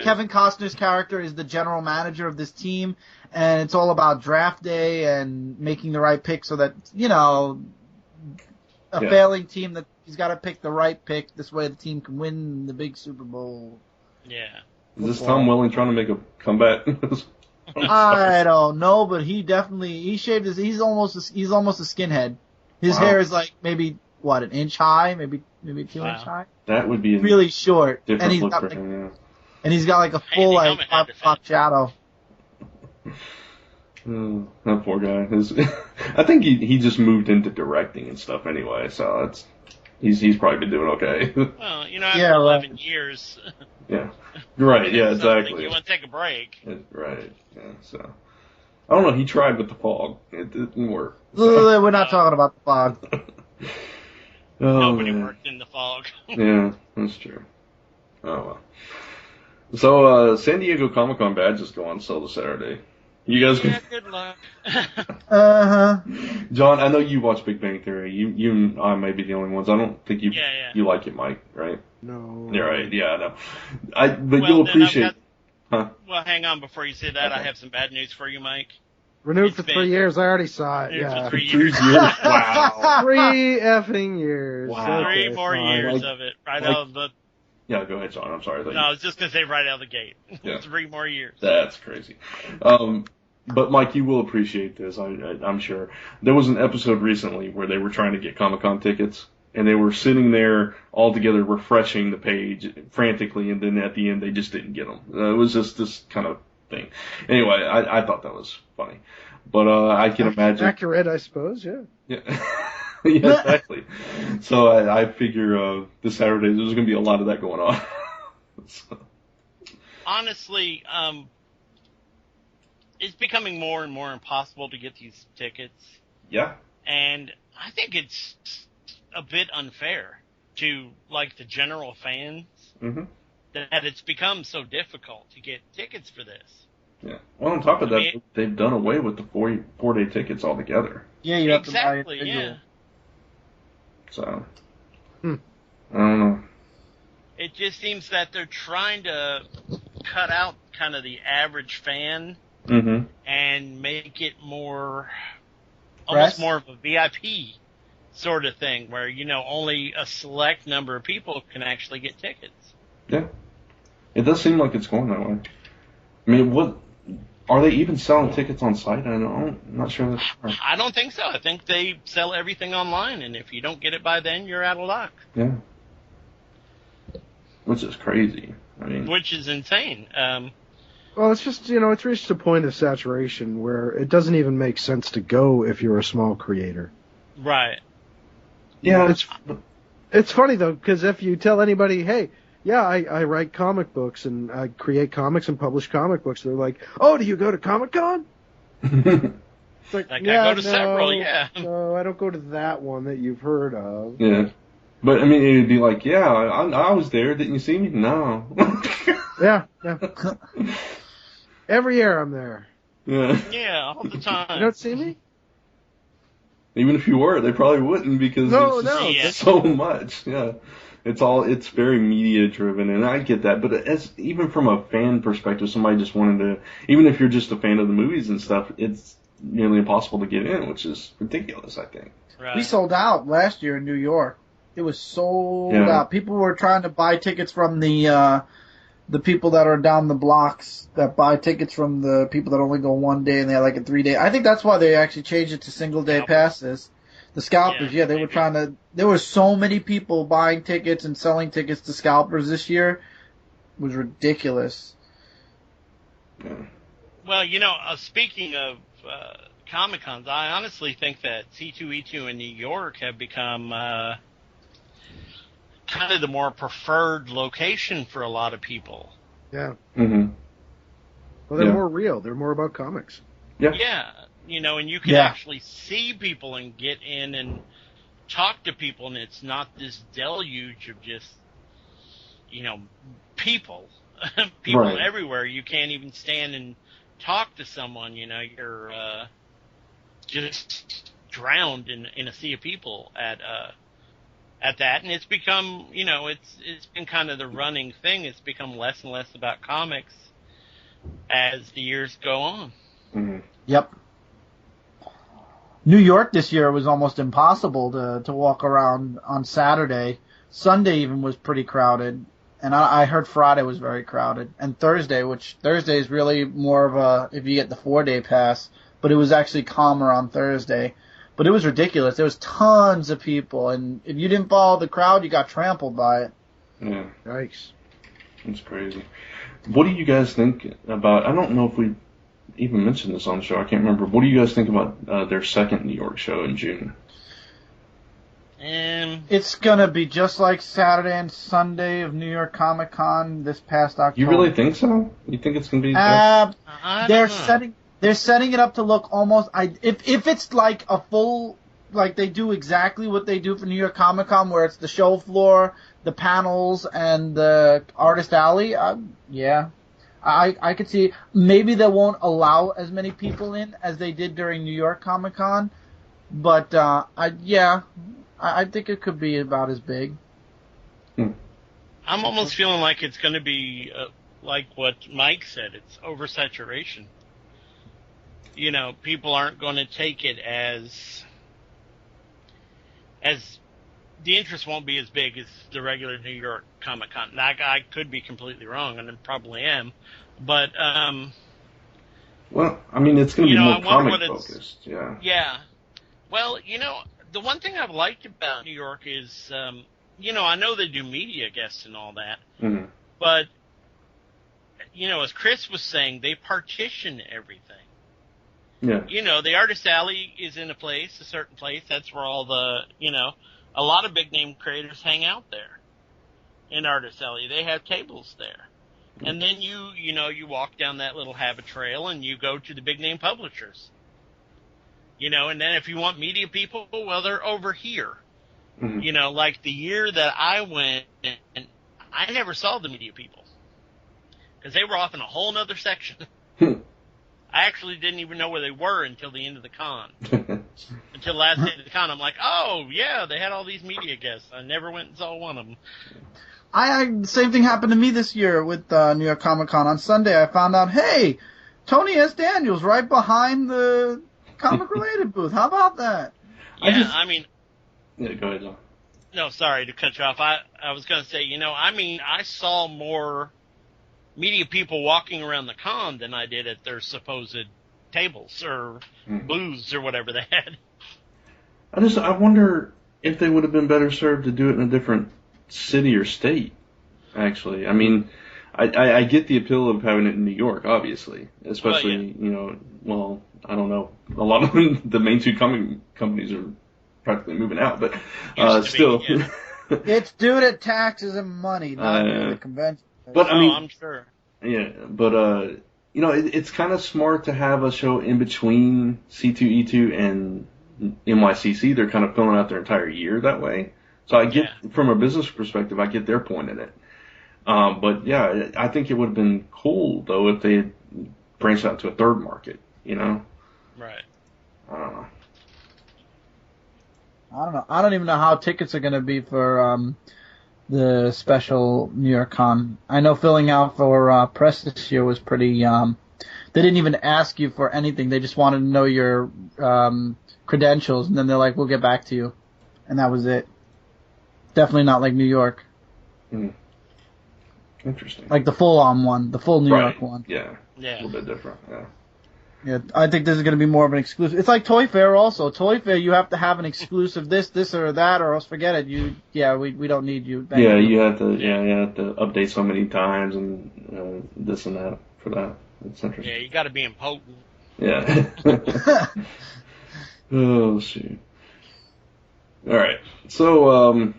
Kevin Costner's character is the general manager of this team, and it's all about draft day and making the right pick so that, a failing team, that he's got to pick the right pick. This way the team can win the big Super Bowl.
Yeah.
Is this Tom Welling trying to make a comeback?
I don't know, but he shaved he's almost a skinhead. His hair is like maybe, an inch high, maybe 2 inch high.
That would be
really short,
different
and he's
look
got
for
like,
him,
and he's got like a full like
helmet had to
5 o'clock shadow.
That poor guy. I think he just moved into directing and stuff anyway, so he's probably been doing okay.
Well, after 11 years.
Yeah. Right. Yeah. Exactly.
You want to take a break.
Right. Yeah. So I don't know. He tried with the fog. It didn't work.
So. We're not talking about the fog.
Nobody worked in the fog.
Yeah, that's true. Oh well. So San Diego Comic-Con badges go on sale this Saturday. You guys
Yeah, good luck.
John, I know you watch Big Bang Theory. You and I may be the only ones. I don't think you like it, Mike, right?
No.
You're right. Yeah, I know. But you'll appreciate. Huh?
Well, hang on before you say that. Okay. I have some bad news for you, Mike.
Renewed for 3 years. I already saw it. Yeah.
For 3 years.
Wow.
3 effing years.
Wow.
3 more years of it. Right out of the.
Yeah, go ahead, John. I'm sorry.
No, I was just going to say right out of the gate.
Yeah.
3 more years.
That's crazy. But Mike, you will appreciate this, I'm sure. There was an episode recently where they were trying to get Comic-Con tickets, and they were sitting there all together refreshing the page frantically, and then at the end they just didn't get them. It was just this kind of thing. Anyway, I thought that was funny. But I can imagine.
Accurate, I suppose, yeah.
Yeah. Yeah, exactly. So I figure this Saturday there's going to be a lot of that going on. So.
Honestly, it's becoming more and more impossible to get these tickets.
Yeah.
And I think it's a bit unfair to, like, the general fans that it's become so difficult to get tickets for this.
Yeah. Well, on top of that, they've done away with the 4-day tickets altogether.
Yeah, you have
exactly,
to buy
yeah.
So, I don't know.
It just seems that they're trying to cut out kind of the average fan and make it more, almost more of a VIP sort of thing where, only a select number of people can actually get tickets.
Yeah. It does seem like it's going that way. I mean, are they even selling tickets on site? I'm not sure that's right.
I don't think so. I think they sell everything online, and if you don't get it by then, you're out of luck.
Yeah. Which is crazy.
Which is insane.
Well, it's just, it's reached a point of saturation where it doesn't even make sense to go if you're a small creator.
Right.
Yeah.
It's funny, though, because if you tell anybody, hey, yeah, I write comic books and I create comics and publish comic books, they're like, oh, do you go to Comic-Con? It's like,
I go to several, yeah.
No, I don't go to that one that you've heard of.
Yeah. But, it'd be like, yeah, I was there. Didn't you see me? No.
Yeah. Every year I'm there.
Yeah.
Yeah, all the time.
You don't see me?
Even if you were, they probably wouldn't because there's so much. Yeah. It's very media driven, and I get that. But even from a fan perspective, somebody just wanted to, even if you're just a fan of the movies and stuff, it's nearly impossible to get in, which is ridiculous, I think.
Right.
We sold out last year in New York. It was sold out. People were trying to buy tickets from the people that are down the blocks that buy tickets from the people that only go 1 day and they have like a 3-day. I think that's why they actually changed it to single day passes. The scalpers, they were trying to. There were so many people buying tickets and selling tickets to scalpers this year. It was ridiculous.
Well, speaking of Comic-Cons, I honestly think that C2E2 in New York have become kind of the more preferred location for a lot of people.
Yeah.
Mm-hmm.
Well, they're more real. They're more about comics.
Yeah.
Yeah. And you can actually see people and get in and talk to people, and it's not this deluge of just, people. People everywhere. You can't even stand and talk to someone, you're just drowned in a sea of people at that. And it's become, it's been kind of the running thing. It's become less and less about comics as the years go on.
Mm-hmm.
Yep. New York this year was almost impossible to walk around on Saturday. Sunday even was pretty crowded, and I heard Friday was very crowded. And Thursday, which Thursday is really more of a, if you get the 4-day pass, but it was actually calmer on Thursday. But it was ridiculous. There was tons of people, and if you didn't follow the crowd, you got trampled by it.
Yeah.
Yikes.
It's crazy. What do you guys think about, I don't know if we even mentioned this on the show, I can't remember. What do you guys think about their second New York show in June?
It's gonna be just like Saturday and Sunday of New York Comic Con this past October.
You really think so? You think it's gonna be?
They're setting it up to look almost. If it's like a full, like they do exactly what they do for New York Comic Con, where it's the show floor, the panels, and the artist alley. Yeah, I could see. Maybe they won't allow as many people in as they did during New York Comic Con, but I think it could be about as big.
I'm almost feeling like it's going to be like what Mike said. It's oversaturation. You know, people aren't going to take it as the interest won't be as big as the regular New York Comic Con. I could be completely wrong, and I probably am. But
well, I mean, it's going to be more comic focused. Yeah.
Yeah. Well, the one thing I've liked about New York is, I know they do media guests and all that, but, as Chris was saying, they partition everything.
Yeah.
The Artist Alley is in a certain place. That's where all the, a lot of big name creators hang out there in Artist Alley. They have tables there. And then you walk down that little habit trail and you go to the big name publishers. And then if you want media people, well, they're over here. Like the year that I went, and I never saw the media people. Because they were off in a whole other section. I actually didn't even know where they were until the end of the con. Until the last day of the con, I'm like, oh, yeah, they had all these media guests. I never went and saw one of them.
Same thing happened to me this year with New York Comic Con. On Sunday, I found out, hey, Tony S. Daniels right behind the comic-related booth. How about that?
Yeah, go ahead, John.
No, sorry to cut you off. I was going to say, I saw more media people walking around the con than I did at their supposed tables or booths or whatever they had.
I wonder if they would have been better served to do it in a different city or state, actually. I mean, I get the appeal of having it in New York, obviously, especially, I don't know. A lot of the main two comic companies are practically moving out, but still.
It's due to taxes and money, not the convention.
But I mean,
I'm sure.
Yeah, but it's kind of smart to have a show in between C2E2 and NYCC. They're kind of filling out their entire year that way. So I get, from a business perspective, I get their point in it. But yeah, I think it would have been cool though if they had branched out to a third market.
Right.
I don't know.
I don't even know how tickets are going to be for the special New York Con. I know filling out for press this year was pretty. They didn't even ask you for anything. They just wanted to know your credentials, and then they're like, "We'll get back to you," and that was it. Definitely not like New York.
Interesting.
Like the full-on one, the full New York one.
Yeah. A little bit different. Yeah.
Yeah, I think this is going to be more of an exclusive. It's like Toy Fair also. Toy Fair, you have to have an exclusive this or that, or else forget it. We don't need you.
You have to update so many times and this and that for that. It's interesting.
Yeah, you got to be impotent.
Yeah. Oh shoot. All right, so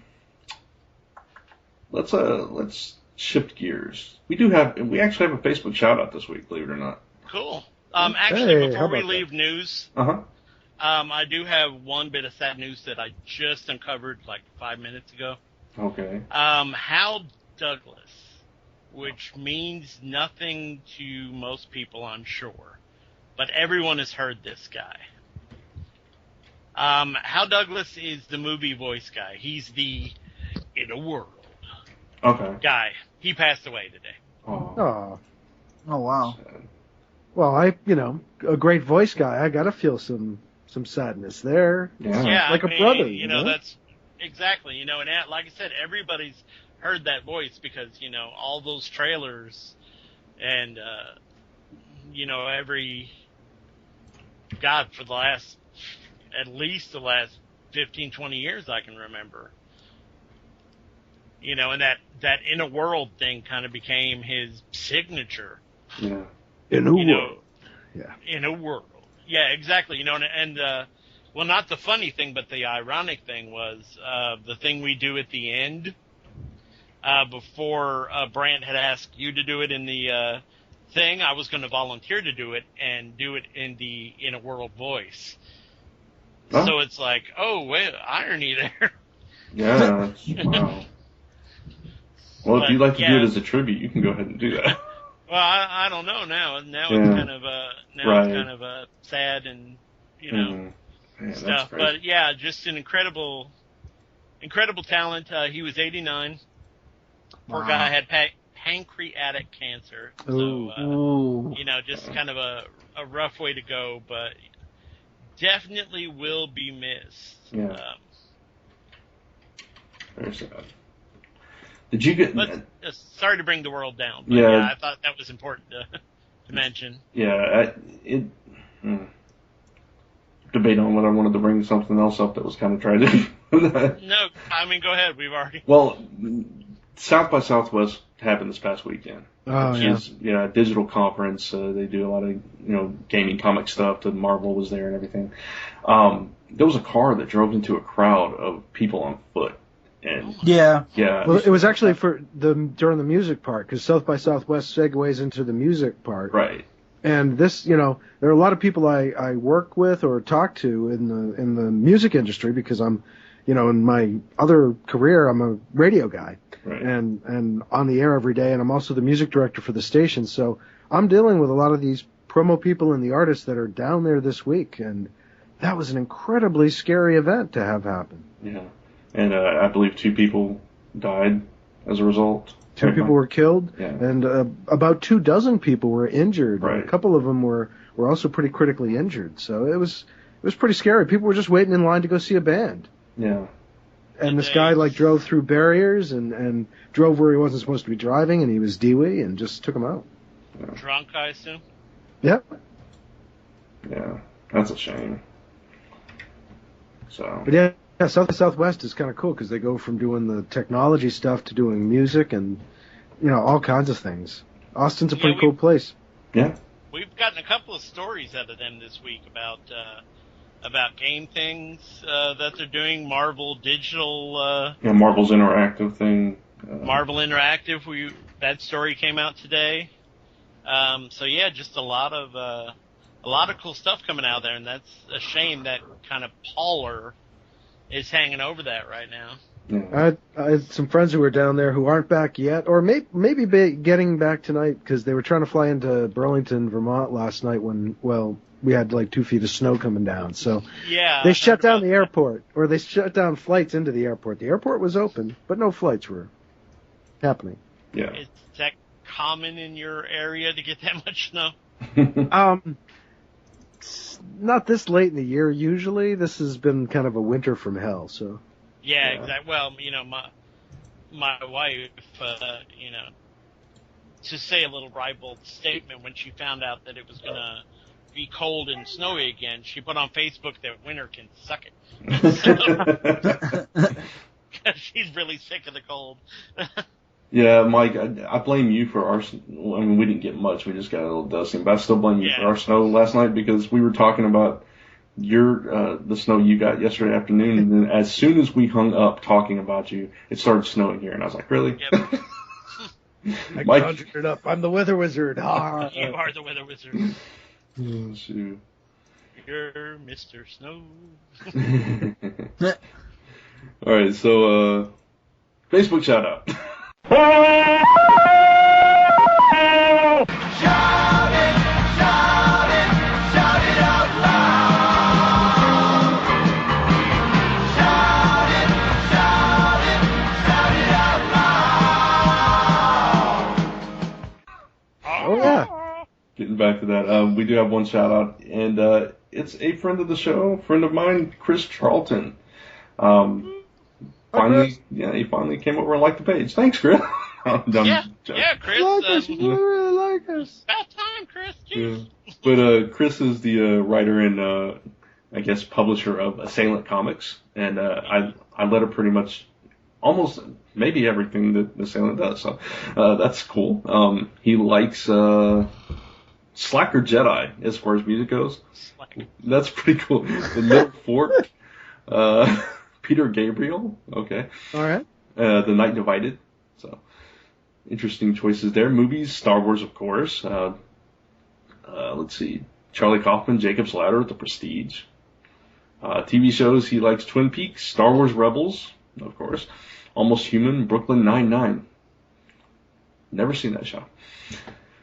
let's shift gears. We actually have a Facebook shout out this week, believe it or not.
Cool. Actually, before we leave
that?
news, I do have one bit of sad news that I just uncovered like 5 minutes ago.
Okay.
Hal Douglas, which means nothing to most people, I'm sure, but everyone has heard this guy. Hal Douglas is the movie voice guy. He's the In a World guy. He passed away today.
Oh,
wow.
Sad.
well, a great voice guy. I gotta feel some sadness there.
Yeah.
Like a brother.
That's exactly. And like I said, everybody's heard that voice because all those trailers and for at least the last 15, 20 years I can remember. You know, and that in a world thing kind of became his signature.
Yeah.
In a world. Yeah.
In a world. Yeah, exactly. You know, and well, not the funny thing, but the ironic thing was the thing we do at the end before Brant had asked you to do it in the thing. I was going to volunteer to do it and do it in a world voice. Oh. So it's like, oh, wait, irony there.
Yeah. Wow. Well, if you'd like to do it as a tribute, you can go ahead and do that.
Well, I don't know now. Now it's kind of it's kind of sad and stuff. But yeah, just an incredible talent. He was 89. Poor guy had pancreatic cancer. So just kind of a rough way to go, but definitely will be missed.
Yeah. Very sad. Did you get?
Sorry to bring the world down. But yeah, I thought that was important to mention.
Yeah, debate on whether I wanted to bring something else up that was kind of tragic.
No, I mean, go ahead. We've already.
Well, South by Southwest happened this past weekend.
Oh,
Which is a digital conference. They do a lot of gaming comic stuff. The Marvel was there and everything. There was a car that drove into a crowd of people on foot. And
yeah.
Well, it was actually during the music part, because South by Southwest segues into the music part.
Right.
And this, there are a lot of people I work with or talk to in the music industry, because I'm, in my other career, I'm a radio guy.
Right.
And on the air every day, and I'm also the music director for the station. So I'm dealing with a lot of these promo people and the artists that are down there this week, and that was an incredibly scary event to have happen.
Yeah. And I believe 2 people died as a result.
2 people were killed,
yeah.
And about 24 people were injured.
Right.
A couple of them were also pretty critically injured. So it was pretty scary. People were just waiting in line to go see a band.
Yeah.
And this guy drove through barriers and drove where he wasn't supposed to be driving, and he was Dewey and just took him out.
Yeah.
Drunk, I assume?
Yep.
Yeah, that's a shame. So.
But yeah, South by Southwest is kind of cool because they go from doing the technology stuff to doing music and, all kinds of things. Austin's a pretty cool place.
Yeah.
We've gotten a couple of stories out of them this week about game things that they're doing. Marvel Digital.
Marvel's Interactive thing.
Marvel Interactive. That story came out today. So yeah, just a lot of cool stuff coming out there, and that's a shame that kind of pallor is hanging over that right now.
Yeah.
I had some friends who were down there who aren't back yet, or maybe getting back tonight, because they were trying to fly into Burlington, Vermont last night when, we had 2 feet of snow coming down. So they shut down the airport, or they shut down flights into the airport. The airport was open, but no flights were happening.
Yeah.
Is that common in your area to get that much snow?
Not this late in the year. Usually, this has been kind of a winter from hell. So.
Yeah, exactly. Well, my wife, to say a little ribald statement, when she found out that it was gonna be cold and snowy again, she put on Facebook that winter can suck it. Because she's really sick of the cold.
Yeah, Mike, I blame you for our. I mean, we didn't get much; we just got a little dusting. But I still blame you for our snow last night, because we were talking about the snow you got yesterday afternoon, and then as soon as we hung up talking about you, it started snowing here, and I was like, really?
Yep.
I conjured it up. I'm the weather wizard.
You are the weather wizard.
Oh, shoot.
You're Mr. Snow.
All right, so Facebook shout out.
Shout it, shout it, shout it out loud. Shout it, shout it, shout it out loud.
Oh yeah.
Getting back to that, we do have one shout out, and it's a friend of the show, friend of mine, Chris Charlton. Finally, he finally came over and liked the page. Thanks, Chris.
Yeah, Chris.
You really like us.
About time, Chris. Jeez.
Yeah. But Chris is the writer and I guess publisher of Assailant Comics, and I let her pretty much almost maybe everything that the Assailant does. So that's cool. He likes Slacker Jedi as far as music goes.
Slacker.
That's pretty cool. The Middle Fork. Peter Gabriel. Okay.
All right.
The Night Divided. So interesting choices there. Movies, Star Wars, of course. Let's see. Charlie Kaufman, Jacob's Ladder, The Prestige. TV shows, he likes Twin Peaks, Star Wars Rebels, of course. Almost Human, Brooklyn Nine-Nine. Never seen that show.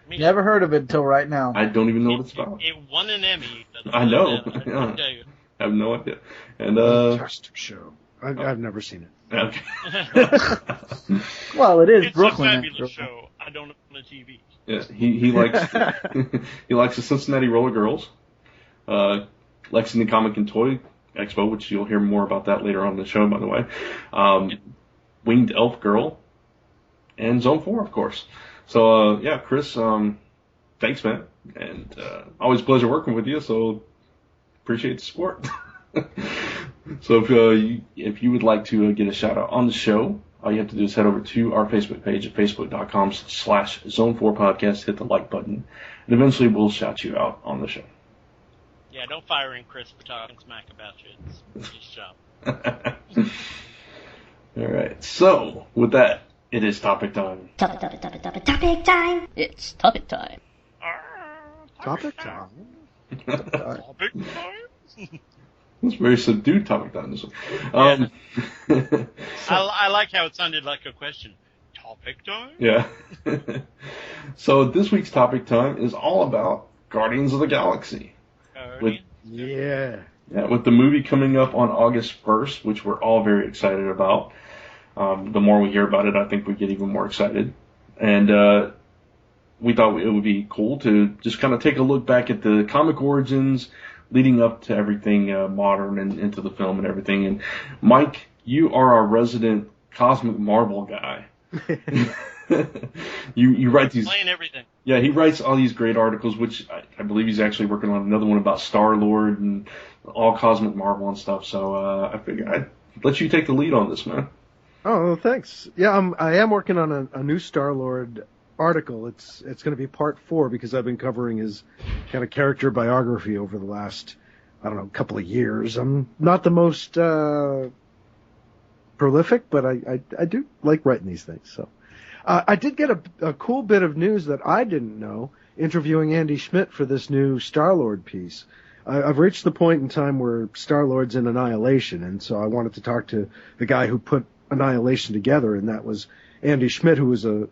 Never heard of it until right now.
I don't even know what it's about.
It won an Emmy.
I know.
I tell you.
I have no idea. And
Fantastic show. I've never seen it.
Okay.
Well, it is
It's
Brooklyn.
a fabulous show. I don't own a TV.
Yeah, he likes he likes the Cincinnati Roller Girls, Lexington Comic and Toy Expo, which you'll hear more about that later on in the show, by the way. Winged Elf Girl, and Zone 4, of course. So yeah, Chris, thanks, man, and always a pleasure working with you. So appreciate the support. So if you would like to get a shout out on the show, all you have to do is head over to our Facebook page at facebook.com/Zone4Podcast, hit the like button, and eventually we'll shout you out on the show.
Yeah, don't fire in Chris for talking smack about you. It's just job.
All right. So with that, it is topic time.
Topic time.
It's topic time.
Topic time.
Topic time?
It's very subdued topic time this one.
I like how it sounded like a question. Topic time?
Yeah. So this week's topic time is all about Guardians of the Galaxy.
Yeah.
Yeah, with the movie coming up on August 1st, which we're all very excited about. The more we hear about it, I think we get even more excited. And we thought it would be cool to just kind of take a look back at the comic origins leading up to everything modern and into the film and everything. And Mike, you are our resident Cosmic Marvel guy. you write these.
Playing everything.
Yeah, he writes all these great articles, which I believe he's actually working on another one about Star-Lord and all Cosmic Marvel and stuff. So I figured I'd let you take the lead on this, man.
Oh, thanks. Yeah, I am working on a new Star-Lord article. It's going to be part 4 because I've been covering his kind of character biography over the last, couple of years. I'm not the most prolific, but I do like writing these things. So I did get a cool bit of news that I didn't know interviewing Andy Schmidt for this new Star-Lord piece. I've reached the point in time where Star-Lord's in Annihilation, and so I wanted to talk to the guy who put Annihilation together, and that was Andy Schmidt, who was a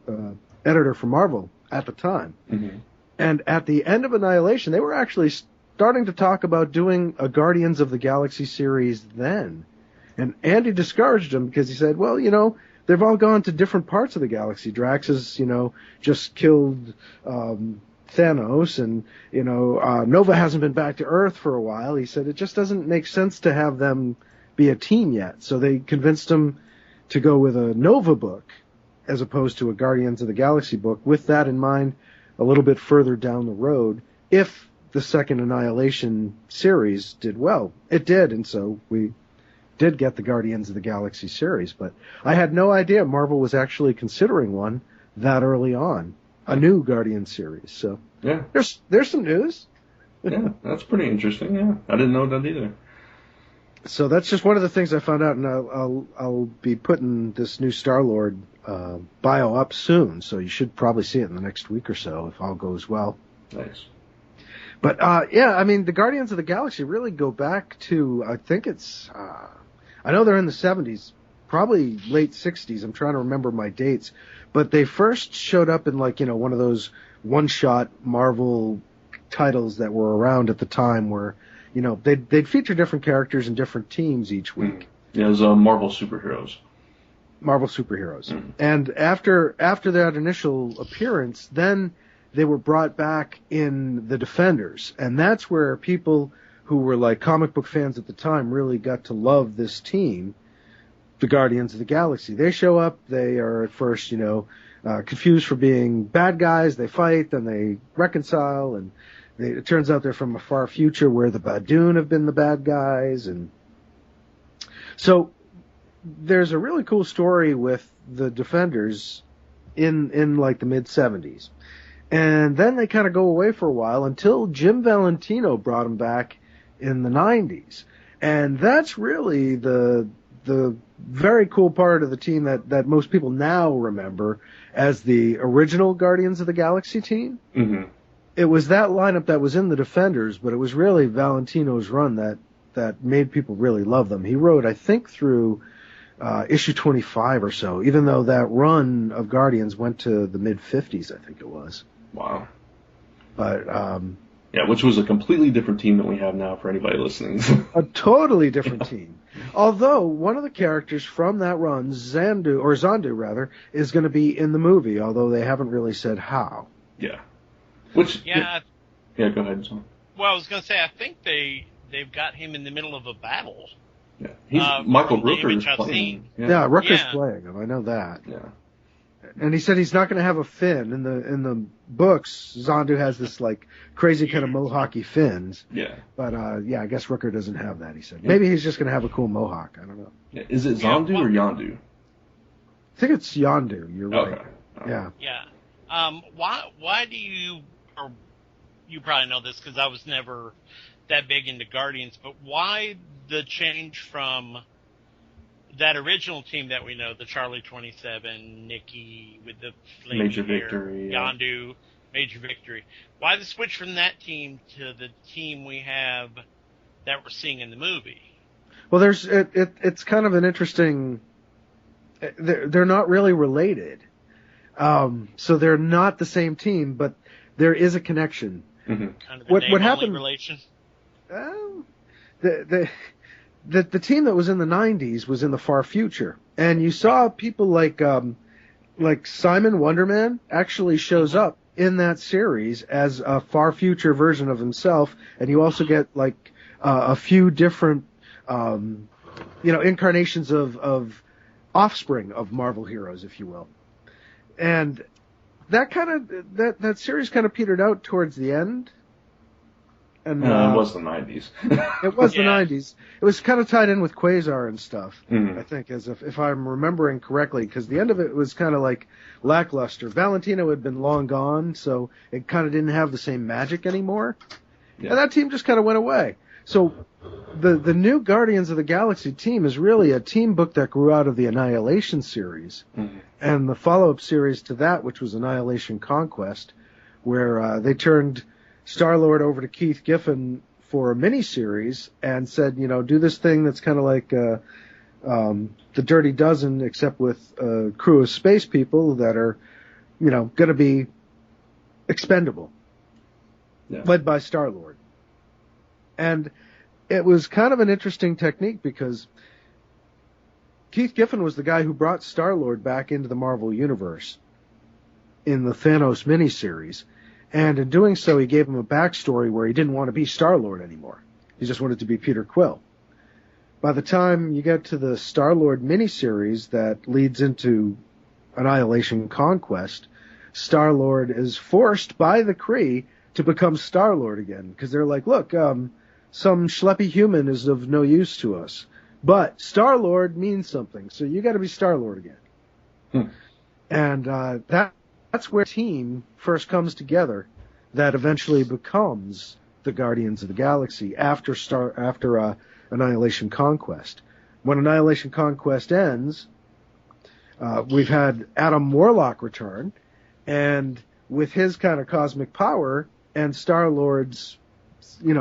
editor for Marvel at the time.
Mm-hmm.
And at the end of Annihilation, they were actually starting to talk about doing a Guardians of the Galaxy series then. And Andy discouraged them because he said, well, they've all gone to different parts of the galaxy. Drax has, just killed Thanos, and, Nova hasn't been back to Earth for a while. He said it just doesn't make sense to have them be a team yet. So they convinced him to go with a Nova book as opposed to a Guardians of the Galaxy book, with that in mind a little bit further down the road, if the second Annihilation series did well. It did, and so we did get the Guardians of the Galaxy series, but I had no idea Marvel was actually considering one that early on, a new Guardians series. So
yeah,
there's some news.
Yeah, that's pretty interesting. Yeah, I didn't know that either.
So that's just one of the things I found out, and I'll be putting this new Star-Lord bio up soon, so you should probably see it in the next week or so if all goes well.
Nice.
But the Guardians of the Galaxy really go back to, I think it's, I know they're in the 70s, probably late 60s. I'm trying to remember my dates, but they first showed up in one of those one-shot Marvel titles that were around at the time, where they'd feature different characters and different teams each week.
Yeah, it was Marvel Superheroes.
Mm. And after that initial appearance, then they were brought back in the Defenders, and that's where people who were like comic book fans at the time really got to love this team, the Guardians of the Galaxy. They show up, they are at first, confused for being bad guys, they fight, then they reconcile, and it turns out they're from a far future where the Badoon have been the bad guys, and so there's a really cool story with the Defenders in like the mid-'70s. And then they kind of go away for a while until Jim Valentino brought them back in the 90s. And that's really the very cool part of the team that most people now remember as the original Guardians of the Galaxy team.
Mm-hmm.
It was that lineup that was in the Defenders, but it was really Valentino's run that made people really love them. He wrote, I think, through issue 25 or so, even though that run of Guardians went to the mid-50s, I think it was.
Wow.
But
yeah, which was a completely different team than we have now for anybody listening.
a totally different team. Although one of the characters from that run, Zandu, is going to be in the movie, although they haven't really said how.
Yeah. Which
yeah,
yeah, go ahead, John.
Well, I was going to say, I think they've got him in the middle of a battle.
Yeah, he's Michael Rooker's
I've
playing.
seen.
Yeah, Rooker's playing him. I know that.
Yeah.
And he said he's not going to have a fin in the books. Zandu has this like crazy kind of mohawky fins.
Yeah.
But I guess Rooker doesn't have that. He said maybe he's just going to have a cool mohawk. I don't know.
Yeah. Is it Zandu or Yondu?
I think it's Yondu. You're right.
Okay.
Yeah.
Yeah. Why do you, or you probably know this because I was never that big into Guardians, but why the change from that original team that we know, the Charlie 27, Nikki with the flaming
Major
hair,
Victory,
Yondu, Major Victory. Why the switch from that team to the team we have that we're seeing in the movie?
Well, it's kind of an interesting. They're not really related, so they're not the same team, but there is a connection.
Mm-hmm.
Kind of
What happened?
Relation.
The team that was in the 90s was in the far future, and you saw people like Simon Wonderman actually shows up in that series as a far future version of himself, and you also get like a few different incarnations of offspring of Marvel heroes, if you will. And that that series kind of petered out towards the end. And
it was the 90s.
It was the 90s. It was kind of tied in with Quasar and stuff,
Mm-hmm.
I think, as if I'm remembering correctly, because the end of it was kind of like lackluster. Valentino had been long gone, so it kind of didn't have the same magic anymore.
Yeah.
And that team just kind of went away. So the new Guardians of the Galaxy team is really a team book that grew out of the Annihilation series,
Mm-hmm.
and the follow-up series to that, which was Annihilation Conquest, where they turned Star-Lord over to Keith Giffen for a mini-series and said, do this thing that's kind of like the Dirty Dozen, except with a crew of space people that are, going to be expendable, led by Star-Lord. And it was kind of an interesting technique because Keith Giffen was the guy who brought Star-Lord back into the Marvel Universe in the Thanos miniseries. And in doing so, he gave him a backstory where he didn't want to be Star-Lord anymore. He just wanted to be Peter Quill. By the time you get to the Star-Lord miniseries that leads into Annihilation Conquest, Star-Lord is forced by the Kree to become Star-Lord again. Because they're like, look, some schleppy human is of no use to us. But Star-Lord means something, so you got to be Star-Lord again. And that's where the team first comes together that eventually becomes the Guardians of the Galaxy after Annihilation Conquest. When Annihilation Conquest ends, we've had Adam Warlock return, and with his kind of cosmic power and Star-Lord's,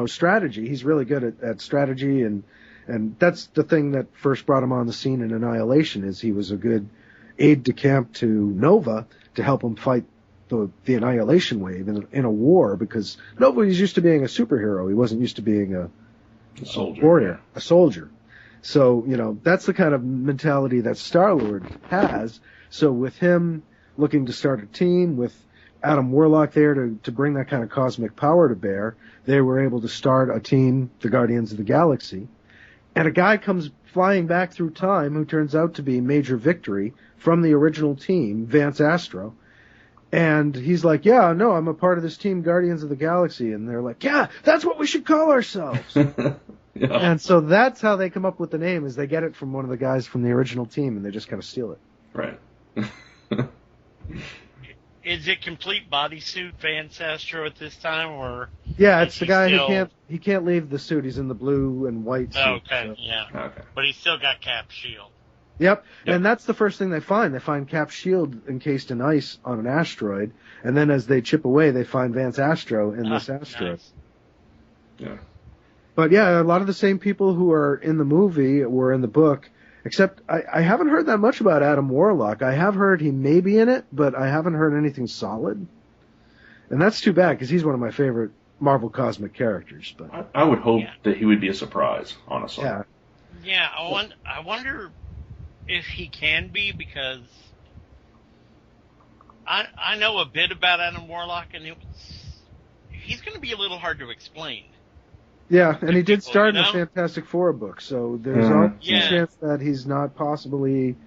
strategy, he's really good at strategy, and that's the thing that first brought him on the scene in Annihilation, is he was a good aide-de-camp to Nova to help him fight the Annihilation Wave in a war, because Nova was used to being a superhero. He wasn't used to being a
soldier,
warrior, a soldier. So, that's the kind of mentality that Star-Lord has. So with him looking to start a team, with Adam Warlock there to bring that kind of cosmic power to bear, they were able to start a team, the Guardians of the Galaxy. And a guy comes flying back through time who turns out to be Major Victory from the original team, Vance Astro. And he's like, yeah, no, I'm a part of this team, Guardians of the Galaxy. And they're like, yeah, that's what we should call ourselves.
Yeah.
And so that's how they come up with the name, is they get it from one of the guys from the original team, and they just kind of steal it.
Right.
Is it complete bodysuit Vance Astro at this time, or?
Yeah,
is
it's the
he
guy
still...
he can't leave the suit. He's in the blue and white suit.
Oh, okay,
so.
yeah.
Okay.
But he's still got Cap's shield.
Yep, and that's the first thing they find. They find Cap's shield encased in ice on an asteroid, and then as they chip away, they find Vance Astro in this asteroid.
Nice.
Yeah.
But yeah, a lot of the same people who are in the movie were in the book, except I haven't heard that much about Adam Warlock. I have heard he may be in it, but I haven't heard anything solid. And that's too bad, because he's one of my favorite Marvel Cosmic characters. But
I would hope that he would be a surprise, honestly.
yeah.
Yeah, I wonder if he can be, because I know a bit about Adam Warlock, and he's going to be a little hard to explain.
Yeah, and he did
people,
start
you
in the
know?
Fantastic Four book, so there's always a chance that he's not possibly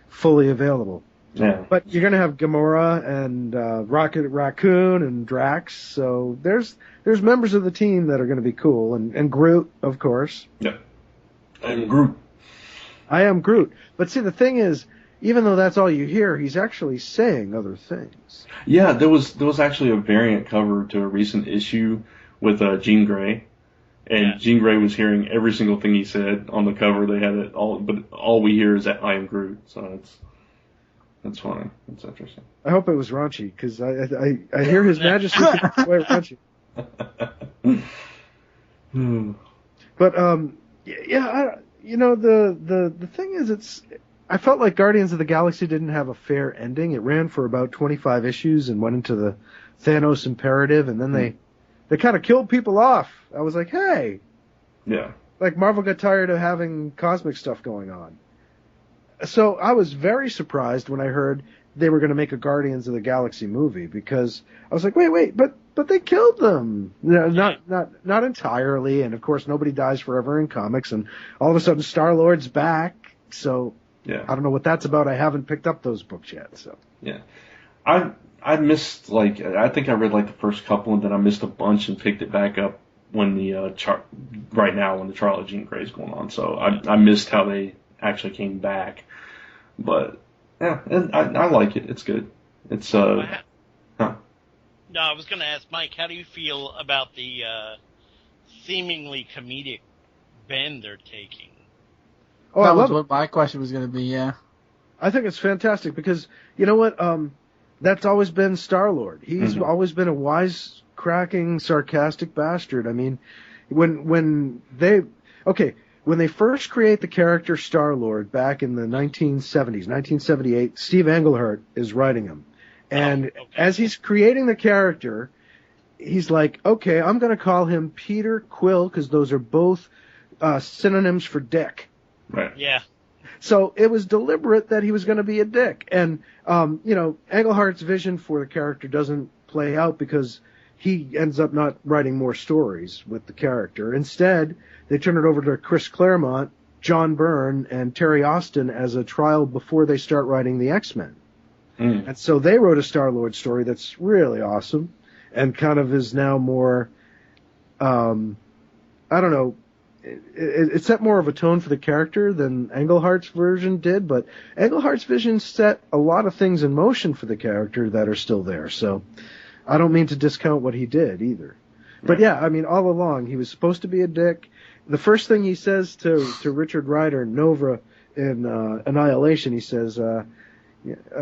fully available.
Yeah.
But you're going to have Gamora and Rocket Raccoon and Drax, so there's members of the team that are going to be cool, and Groot, of course.
Yeah. And Groot.
I am Groot. But see, the thing is, even though that's all you hear, he's actually saying other things.
Yeah, there was actually a variant cover to a recent issue with Jean Grey. And Jean Grey was hearing every single thing he said on the cover. They had it all, but all we hear is that I am Groot. So that's funny. It's interesting.
I hope it was raunchy, because I hear His Majesty can be quite raunchy. But the thing is, I felt like Guardians of the Galaxy didn't have a fair ending. It ran for about 25 issues and went into the Thanos imperative, and then they kind of killed people off. I was like, hey.
Yeah.
Like, Marvel got tired of having cosmic stuff going on. So I was very surprised when I heard they were going to make a Guardians of the Galaxy movie, because I was like, wait, but they killed them. Not entirely, and of course nobody dies forever in comics, and all of a sudden Star-Lord's back, so I don't know what that's about. I haven't picked up those books yet, so.
Yeah. I missed, I think I read the first couple, and then I missed a bunch and picked it back up when the right now when the trial of Jean Grey is going on. So I missed how they actually came back, but yeah, and I like it. It's good. It's
No, I was going to ask Mike, how do you feel about the seemingly comedic bend they're taking?
Oh, that was what my question was going to be. Yeah,
I think it's fantastic, because you know what? That's always been Star-Lord. He's always been a wisecracking, sarcastic bastard. I mean, when they first create the character Star-Lord back in the 1970s, 1978, Steve Englehart is writing him. And as he's creating the character, he's like, okay, I'm going to call him Peter Quill, because those are both synonyms for dick.
Right.
Yeah.
So it was deliberate that he was going to be a dick. And, Englehart's vision for the character doesn't play out, because he ends up not writing more stories with the character. Instead, they turn it over to Chris Claremont, John Byrne, and Terry Austin as a trial before they start writing the X-Men. And so they wrote a Star-Lord story that's really awesome, and kind of is now more, I don't know, it set more of a tone for the character than Englehart's version did, but Englehart's vision set a lot of things in motion for the character that are still there, so I don't mean to discount what he did either. But yeah, I mean, all along, he was supposed to be a dick. The first thing he says to Richard Rider, Nova, in Annihilation, he says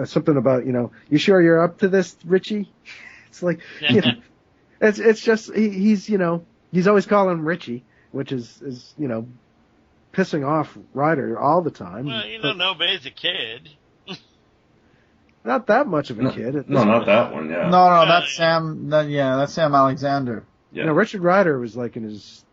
something about, you sure you're up to this, Richie? It's like, it's just, he's always calling him Richie, which is pissing off Ryder all the time.
Well, Nova's a kid.
Not that much of a kid.
No, not that one, yeah.
No, that's Sam. That's Sam Alexander.
Yeah.
Richard Rider was in his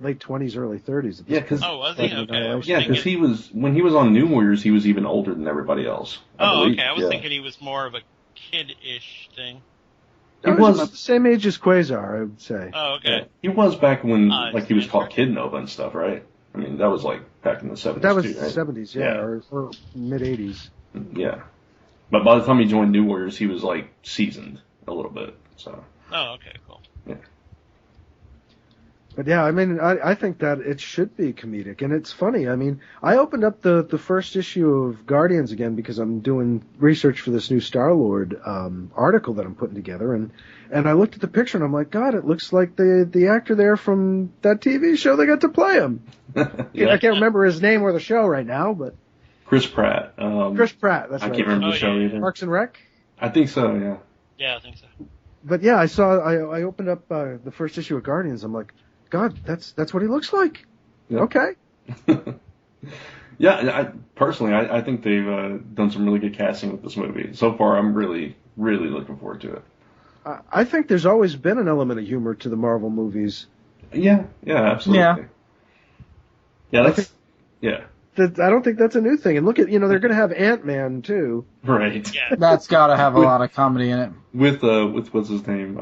late 20s, early 30s.
Yeah, because
was he? Okay.
Yeah, because when he was on New Warriors, he was even older than everybody else.
I was thinking he was more of a kid-ish thing.
He was about the same age as Quasar, I would say.
Oh, okay.
Yeah. He was back when he was called Kid Nova and stuff, right? I mean, that was back in the 70s.
But that was
too, right?
70s, yeah. Or mid 80s.
Yeah. But by the time he joined New Warriors, he was seasoned a little bit. So.
Oh, okay, cool.
Yeah.
But yeah, I mean, I think that it should be comedic, and it's funny. I mean, I opened up the first issue of Guardians again because I'm doing research for this new Star-Lord article that I'm putting together, and I looked at the picture and I'm like, God, it looks like the actor there from that TV show they got to play him.
Yeah.
I can't remember his name or the show right now, but
Chris Pratt.
Chris Pratt. That's
I
right.
can't remember the show
yeah.
either.
Parks and Rec.
I think so. Yeah.
Yeah, I think so.
But yeah, I opened up the first issue of Guardians. I'm like, God, that's what he looks like.
Yeah.
Okay.
Yeah, personally, I think they've done some really good casting with this movie. So far, I'm really, really looking forward to it.
I think there's always been an element of humor to the Marvel movies.
Yeah, absolutely.
Yeah.
Yeah,
I
that's, yeah.
I don't think that's a new thing. And look at, they're going to have Ant-Man too.
Right.
Yeah.
That's got to have a lot of comedy in it.
With what's his name?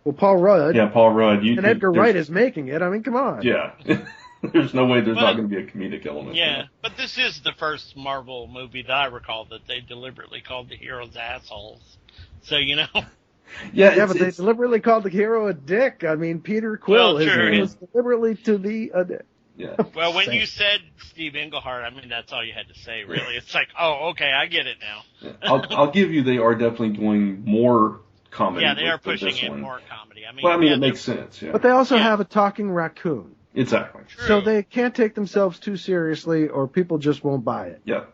Well, Paul Rudd.
Yeah, Paul Rudd.
And Edgar Wright is making it. I mean, come on.
Yeah. There's no way there's not going to be a comedic element.
Yeah, but this is the first Marvel movie that I recall that they deliberately called the heroes assholes. So,
Yeah,
but they deliberately called the hero a dick. I mean, Peter Quill
Well, true.
was deliberately to be a dick.
Yeah.
well, when you said Steve Englehart, I mean, that's all you had to say, really. It's like, oh, okay, I get it now.
I'll give you, they are definitely doing more comedy.
Yeah, they are
with
pushing
this
in
one.
more comedy. I mean,
Well, I mean,
yeah,
it makes sense, yeah.
But they also
Yeah.
have a talking raccoon.
Exactly.
True.
So they can't take themselves too seriously or people just won't buy it.
Yeah.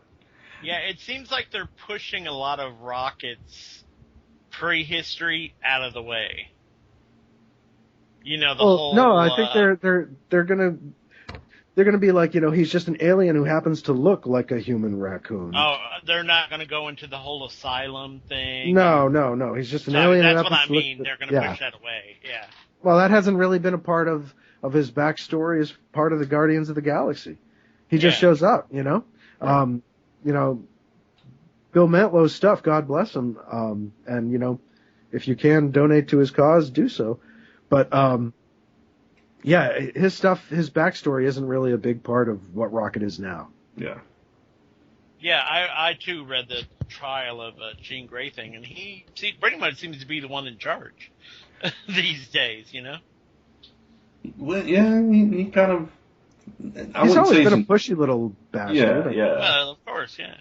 Yeah, it seems like they're pushing a lot of Rocket's prehistory out of the way. The whole.
No, I think they're gonna be like, he's just an alien who happens to look like a human raccoon.
Oh, they're not going to go into the whole asylum thing.
No. He's just an
So
alien.
that's
who
what I
happens to look-
mean. They're going to push that away. Yeah.
Well, that hasn't really been a part of his backstory as part of the Guardians of the Galaxy. He just
Yeah.
shows up, Bill Mantlow's stuff, God bless him. And, if you can donate to his cause, do so. But, his stuff, his backstory isn't really a big part of what Rocket is now.
Yeah.
Yeah, I too read the trial of Jean Grey thing, and he pretty much seems to be the one in charge these days,
Well, yeah, he kind of.
He's always been a pushy little bastard.
Yeah.
Well, of course, yeah.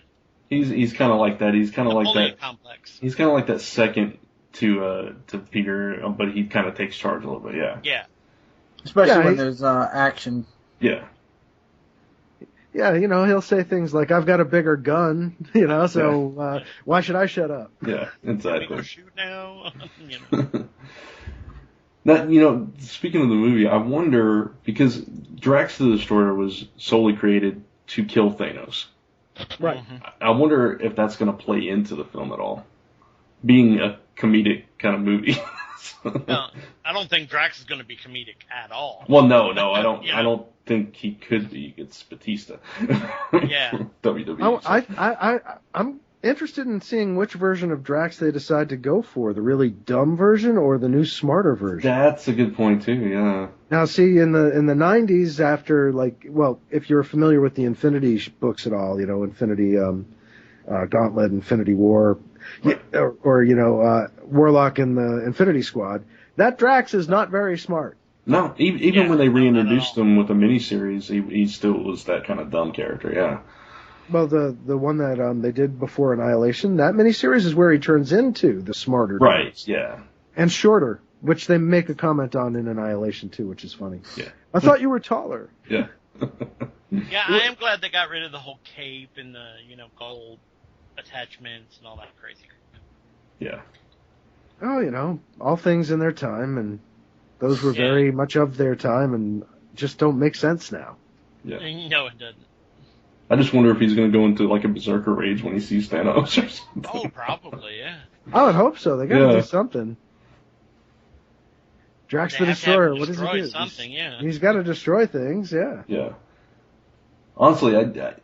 He's kind of like that. He's kind of like
Napoleon
that.
complex.
He's kind of like that second to Peter, but he kind of takes charge a little bit. Yeah.
Yeah.
Especially when there's action.
Yeah.
Yeah, he'll say things like, I've got a bigger gun, so why should I shut up?
Yeah.
Can we
Exactly.
go shoot now?
Now, speaking of the movie, I wonder, because Drax the Destroyer was solely created to kill Thanos.
Right.
Mhm.
I wonder if that's going to play into the film at all, being a comedic kind of movie.
No, I don't think Drax is going to be comedic at all.
Well, no, I don't.
Yeah.
I don't think he could be. It's Batista.
Yeah.
WWE.
I'm interested in seeing which version of Drax they decide to go for, the really dumb version or the new smarter version.
That's a good point too. Yeah.
Now, see, in the 90s, after if you're familiar with the Infinity books at all, Infinity Gauntlet, Infinity War,
Right.
or Warlock in the Infinity Squad, that Drax is not very smart.
No, even
Yeah,
when they
no, not at
reintroduced
all.
him with a miniseries, he still was that kind of dumb character. Yeah.
Well, the one that they did before Annihilation, that miniseries is where he turns into the smarter
Right.
Drax.
Yeah.
And shorter, which they make a comment on in Annihilation too, which is funny.
Yeah.
I thought you were taller.
Yeah.
Yeah, I am glad they got rid of the whole cape and the, gold attachments and all that crazy crap.
Yeah.
Oh, all things in their time, and those were
Yeah.
very much of their time, and just don't make sense now.
Yeah.
No, it doesn't.
I just wonder if he's going to go into like a berserker rage when he sees Thanos or something.
Oh, probably, yeah.
I would hope so. They got to
Yeah.
do something. Drax
They
the
have to have
Destroyer.
him
What does he
destroy
do?
something, yeah.
He's got to destroy things. Yeah.
Yeah. Honestly, I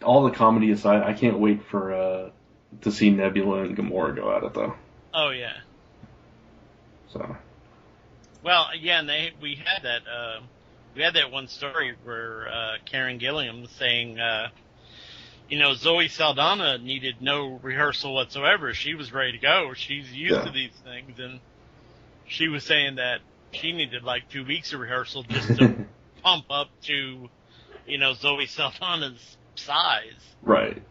all the comedy aside, I can't wait for to see Nebula and Gamora go at it though.
Oh, yeah.
So.
Well, yeah, and we had that one story where Karen Gilliam was saying, Zoe Saldana needed no rehearsal whatsoever. She was ready to go. She's used
Yeah.
to these things, and she was saying that she needed like 2 weeks of rehearsal just to pump up to, Zoe Saldana's size.
Right.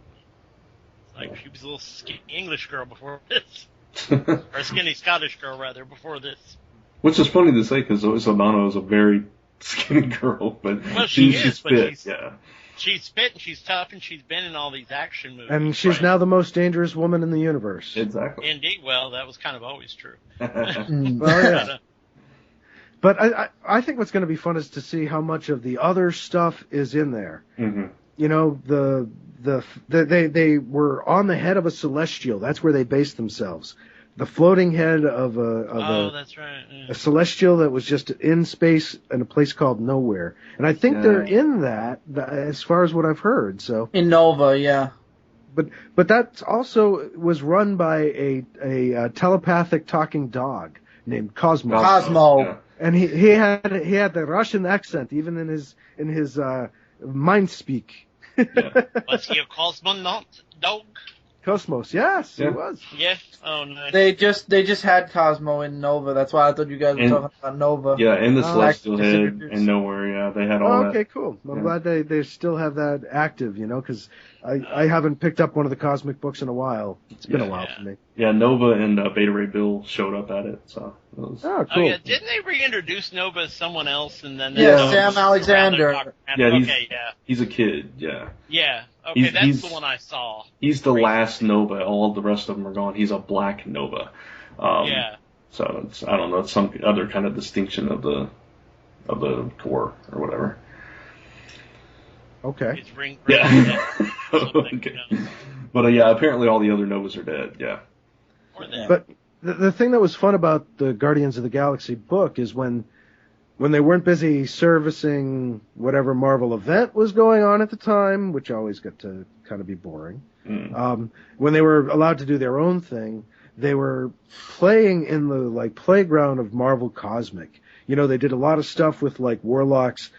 Like, she was a little skinny English girl before this. Or skinny Scottish girl, rather, before this.
Which is funny to say, because Zoe Saldana is a very skinny girl, but she's fit. Yeah.
She's fit and she's tough and she's been in all these action movies.
And she's now the most dangerous woman in the universe.
Exactly.
Indeed. Well, that was kind of always true.
Well, yeah. But I think what's going to be fun is to see how much of the other stuff is in there.
Mm-hmm.
They were on the head of a celestial. That's where they based themselves. The floating head of
that's right. Yeah.
a celestial that was just in space in a place called Nowhere. And I think they're in that as far as what I've heard. So
in Nova, yeah.
But that also was run by a telepathic talking dog named Cosmo.
Yeah.
And he had the Russian accent even in his mind speak.
Was he a cosmonaut dog?
Cosmos, yes, he was.
Yes. Oh, nice.
They just had Cosmo in Nova. That's why I thought you guys were talking about Nova.
Yeah, and the Celestial Head and Nowhere. Yeah, they had all that.
Okay, cool. I'm glad they still have that active. Because I haven't picked up one of the cosmic books in a while. It's been a while for me.
Yeah, Nova and Beta Ray Bill showed up at it. So. It was...
Oh, cool.
Oh, yeah. Didn't they reintroduce Nova as someone else and then?
Sam Alexander.
Yeah,
he's
a kid. Yeah.
Yeah. Okay, that's the one I saw.
He's the last Nova. All of the rest of them are gone. He's a black Nova. So it's, I don't know, it's some other kind of distinction of the core or whatever.
Okay.
His ring.
Yeah. Okay. But apparently all the other Novas are dead. Yeah.
Or dead.
But the thing that was fun about the Guardians of the Galaxy book is when they weren't busy servicing whatever Marvel event was going on at the time, which always got to kind of be boring. When they were allowed to do their own thing, they were playing in the playground of Marvel Cosmic. They did a lot of stuff with Warlock's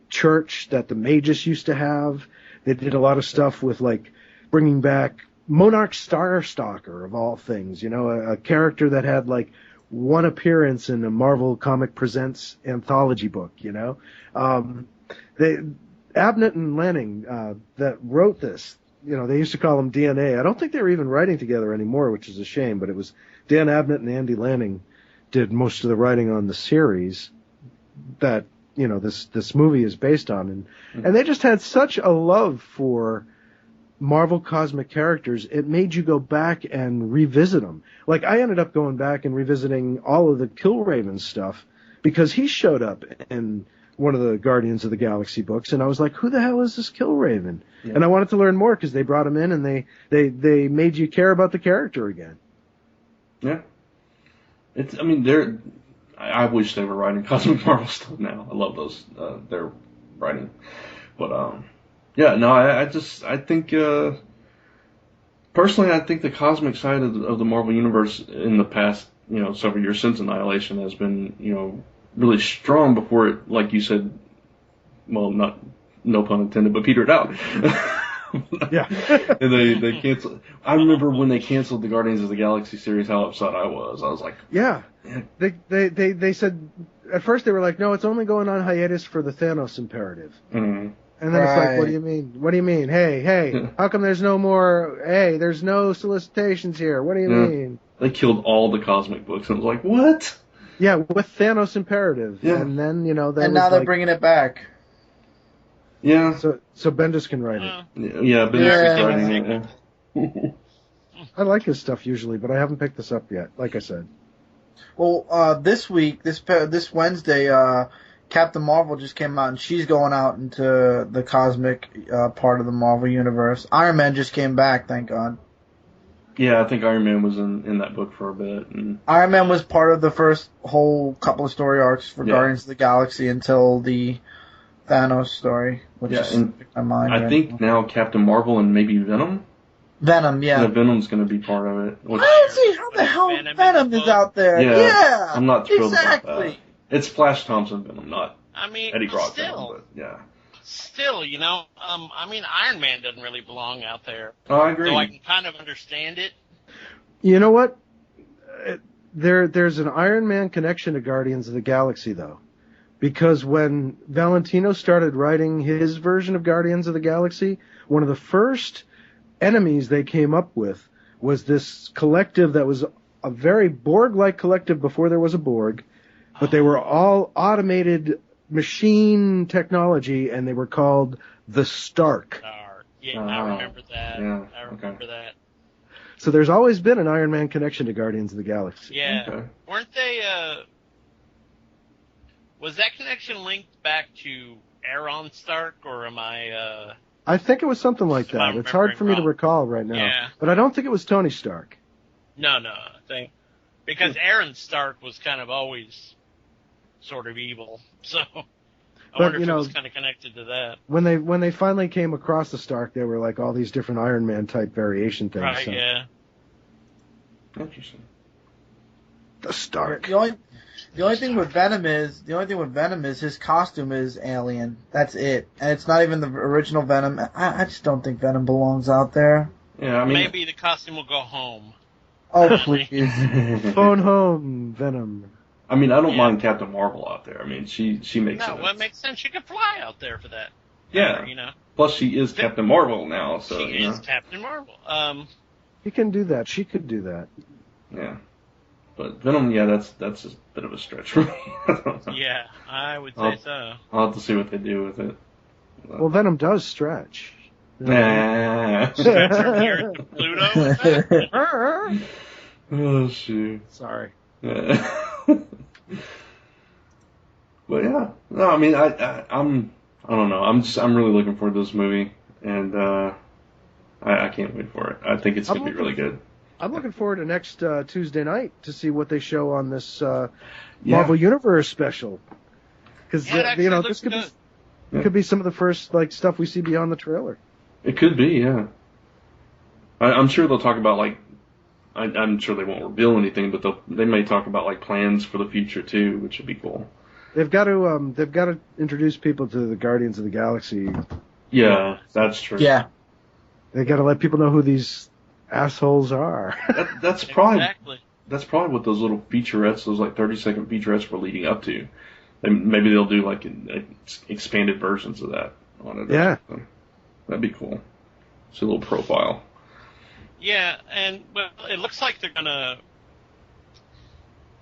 church that the Magus used to have. They did a lot of stuff with bringing back Monarch Starstalker of all things. A character that had one appearance in a Marvel Comic Presents anthology book, Abnett and Lanning, that wrote this, they used to call them DNA. I don't think they were even writing together anymore, which is a shame, but it was Dan Abnett and Andy Lanning did most of the writing on the series that, this movie is based on. And they just had such a love for Marvel cosmic characters, it made you go back and revisit them. I ended up going back and revisiting all of the Killraven stuff because he showed up in one of the Guardians of the Galaxy books, and I was like, who the hell is this Killraven? Yeah. And I wanted to learn more because they brought him in and they made you care about the character again. Yeah.
I wish they were writing Cosmic Marvel stuff now. I love those, their writing. But, I think, personally, I think the cosmic side of the Marvel Universe in the past, several years since Annihilation has been, really strong before it, like you said, well, no pun intended, but petered out.
Yeah.
And they canceled. I remember when they canceled the Guardians of the Galaxy series, how upset I was. I was like,
yeah. They said, at first they were like, no, it's only going on hiatus for the Thanos imperative.
Mm-hmm.
And then it's like, what do you mean? What do you mean? Hey, how come there's no more, there's no solicitations here? What do you mean?
They killed all the cosmic books, and I was like, what?
Yeah, with Thanos imperative.
Yeah.
And then,
and now they're bringing it back.
Yeah.
So Bendis can write it.
Yeah, Bendis is writing it.
I like his stuff usually, but I haven't picked this up yet, like I said.
Well, this week, this Wednesday, Captain Marvel just came out, and she's going out into the cosmic part of the Marvel Universe. Iron Man just came back, thank God.
Yeah, I think Iron Man was in that book for a bit. And
Iron Man was part of the first whole couple of story arcs for Guardians of the Galaxy until the Thanos story, which just took my mind.
I think now Captain Marvel and maybe Venom?
Venom, yeah.
Yeah, Venom's going to be part of it.
I see how the hell Venom is out there. Yeah,
I'm not thrilled
exactly.
about that. It's Flash Thompson Venom, not Eddie Brock
still,
Venom, but yeah.
Still, Iron Man doesn't really belong out there.
Oh, I agree.
So I can kind of understand it.
You know what? there's an Iron Man connection to Guardians of the Galaxy, though. Because when Valentino started writing his version of Guardians of the Galaxy, one of the first enemies they came up with was this collective that was a very Borg-like collective before there was a Borg, but they were all automated machine technology, and they were called the Stark.
Yeah, I remember that.
Yeah,
I remember that.
So there's always been an Iron Man connection to Guardians of the Galaxy.
Yeah.
Okay.
Weren't they, was that connection linked back to Aaron Stark, or am I,
I think it was something like
Am I
that. It's hard for me to
remembering
recall right now.
Yeah.
But I don't think it was Tony Stark.
No, I think, because Aaron Stark was kind of always sort of evil, so I wonder if it was kind of connected to that.
When they finally came across the Stark, there were like all these different Iron Man type variation things.
Right,
so.
yeah.
Interesting.
The Stark.
The only thing with Venom is his costume is alien. That's it, and it's not even the original Venom. I just don't think Venom belongs out there.
Yeah, I mean,
Maybe the costume will go home.
Oh please!
Phone home, Venom.
I mean, I don't mind Captain Marvel out there. I mean, she makes
No,
sense.
well, it makes sense. She could fly out there for that.
Yeah.
You know.
Plus, she is Captain Marvel now, so
She is Captain Marvel.
He can do that. She could do that.
Yeah. But Venom, yeah, that's a bit of a stretch for me.
Yeah, I would say so.
I'll have to see what they do with it.
Well, Venom does stretch.
Nah.
Stretch from here to Pluto. With that?
Oh shoot.
Sorry.
Yeah. But yeah, no, I mean, I don't know. I'm really looking forward to this movie, and I can't wait for it. I think it's gonna be really good.
I'm looking forward to next Tuesday night to see what they show on this Marvel Universe special. Because this could be some of the first like stuff we see beyond the trailer.
It could be, yeah. I'm sure they'll talk about like. I'm sure they won't reveal anything, but they may talk about like plans for the future too, which would be cool.
They've got to introduce people to the Guardians of the Galaxy.
Yeah, that's true.
Yeah,
they got to let people know who these assholes are.
That's probably what those little featurettes, those like 30-second featurettes, were leading up to. And maybe they'll do like expanded versions of that on it.
Yeah,
that'd be cool. See a little profile.
Yeah, and well, it looks like they're gonna.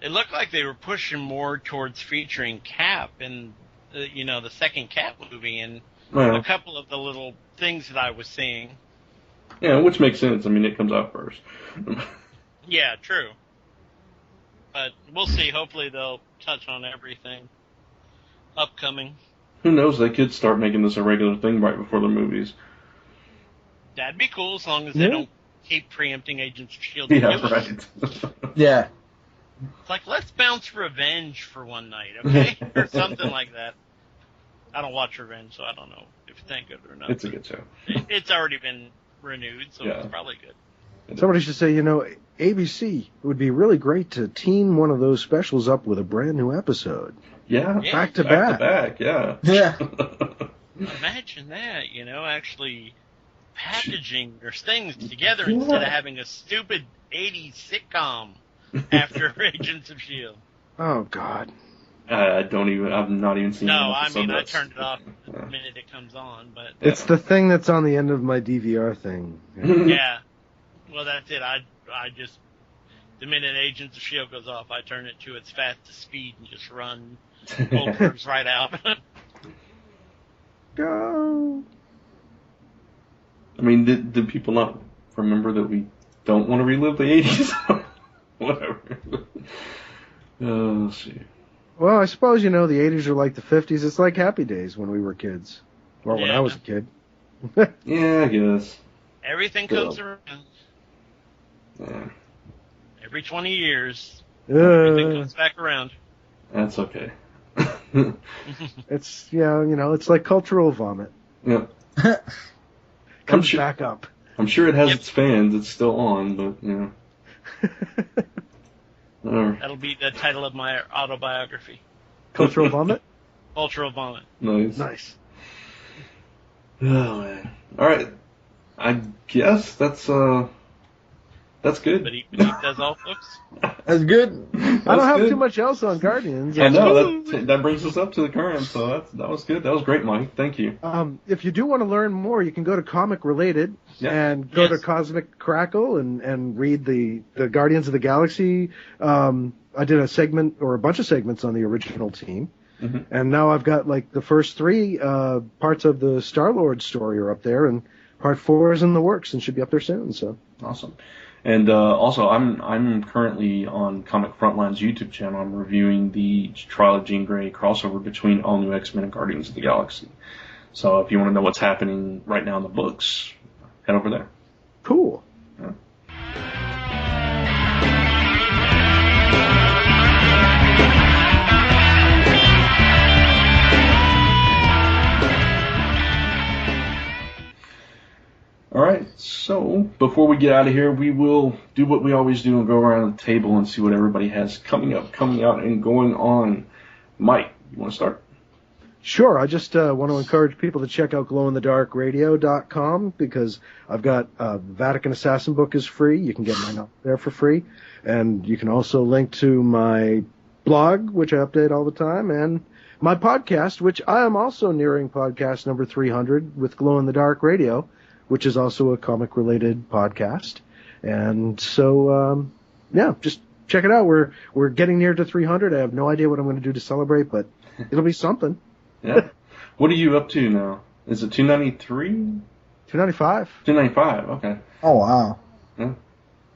It looked like they were pushing more towards featuring Cap in, the second Cap movie, and a couple of the little things that I was seeing.
Yeah, which makes sense. I mean, it comes out first.
Yeah, true. But we'll see. Hopefully, they'll touch on everything upcoming.
Who knows? They could start making this a regular thing right before the movies.
That'd be cool, as long as they don't keep preempting Agents of S.H.I.E.L.D.
Yeah, right.
yeah.
It's like, let's bounce Revenge for one night, okay? Or something like that. I don't watch Revenge, so I don't know if it's any good or not.
It's a good show.
It's already been renewed, so it's probably good.
Somebody should say, ABC would be really great to team one of those specials up with a brand new episode.
Yeah.
Back to back.
Yeah.
Yeah.
Imagine that, actually packaging their things together instead of having a stupid 80s sitcom after Agents of S.H.I.E.L.D.
Oh, God.
I've not even seen it.
No, I mean, I turned it off the minute it comes on, but...
It's the thing that's on the end of my DVR thing.
Yeah. Well, that's it. I just... The minute Agents of S.H.I.E.L.D. goes off, I turn it to its fastest speed and just run Goldberg's right out.
Go!
I mean, did people not remember that we don't want to relive the 80s? Whatever. Oh, see.
Well, I suppose, the 80s are like the 50s. It's like Happy Days when we were kids. Or when I was a kid.
Yeah, I guess.
Everything comes around.
Yeah.
Every 20 years, everything comes back around.
That's okay.
It's, it's like cultural vomit.
Yeah.
Comes back up.
I'm sure it has its fans. It's still on, but,
That'll be the title of my autobiography.
Cultural vomit?
Cultural vomit.
Nice. Oh, man. All right. I guess that's That's good.
But he does all, folks.
That's good.
I don't have too much else on Guardians.
I know that brings us up to the current. So that was good. That was great, Mike. Thank you.
If you do want to learn more, you can go to Comic Related and go to Cosmic Crackle and read the Guardians of the Galaxy. I did a segment or a bunch of segments on the original team, and now I've got like the first 3 parts of the Star-Lord story are up there, and part 4 is in the works and should be up there soon. So
awesome. And also, I'm currently on Comic Frontline's YouTube channel. I'm reviewing the Trial of Jean Grey crossover between All New X-Men and Guardians of the Galaxy. So if you want to know what's happening right now in the books, head over there.
Cool.
Yeah. All right, so before we get out of here, we will do what we always do and go around the table and see what everybody has coming up, coming out, and going on. Mike, you want to start?
Sure. I just want to encourage people to check out glowinthedarkradio.com because I've got Vatican Assassin book is free. You can get mine up there for free. And you can also link to my blog, which I update all the time, and my podcast, which I am also nearing podcast number 300 with Glow in the Dark Radio, which is also a comic-related podcast. And so, just check it out. We're getting near to 300. I have no idea what I'm going to do to celebrate, but it'll be something.
Yeah. What are you up to now? Is it 293?
295.
295, okay.
Oh, wow.
Yeah.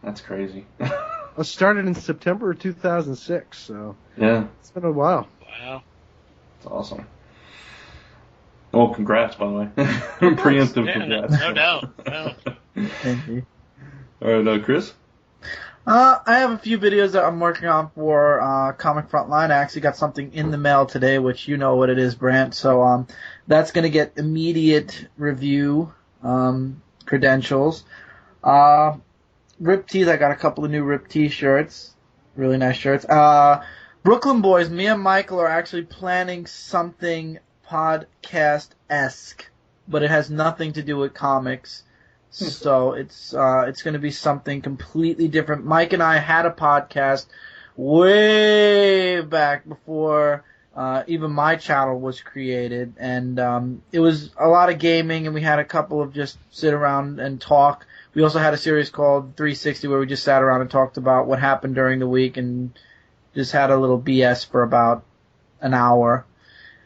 That's crazy.
I started in September of 2006, so
yeah,
it's been a while.
Wow.
That's awesome. Well, congrats, by the way. Preemptive congrats.
No doubt. No.
Thank you.
All right, Chris?
I have a few videos that I'm working on for Comic Frontline. I actually got something in the mail today, which you know what it is, Brant. So that's going to get immediate review credentials. Rip Tees, I got a couple of new Rip Tee shirts. Really nice shirts. Brooklyn Boys, me and Michael are actually planning something podcast-esque, but it has nothing to do with comics. So it's going to be something completely different. Mike and I had a podcast way back before even my channel was created, and it was a lot of gaming, and we had a couple of just sit around and talk. We also had a series called 360 where we just sat around and talked about what happened during the week and just had a little BS for about an hour.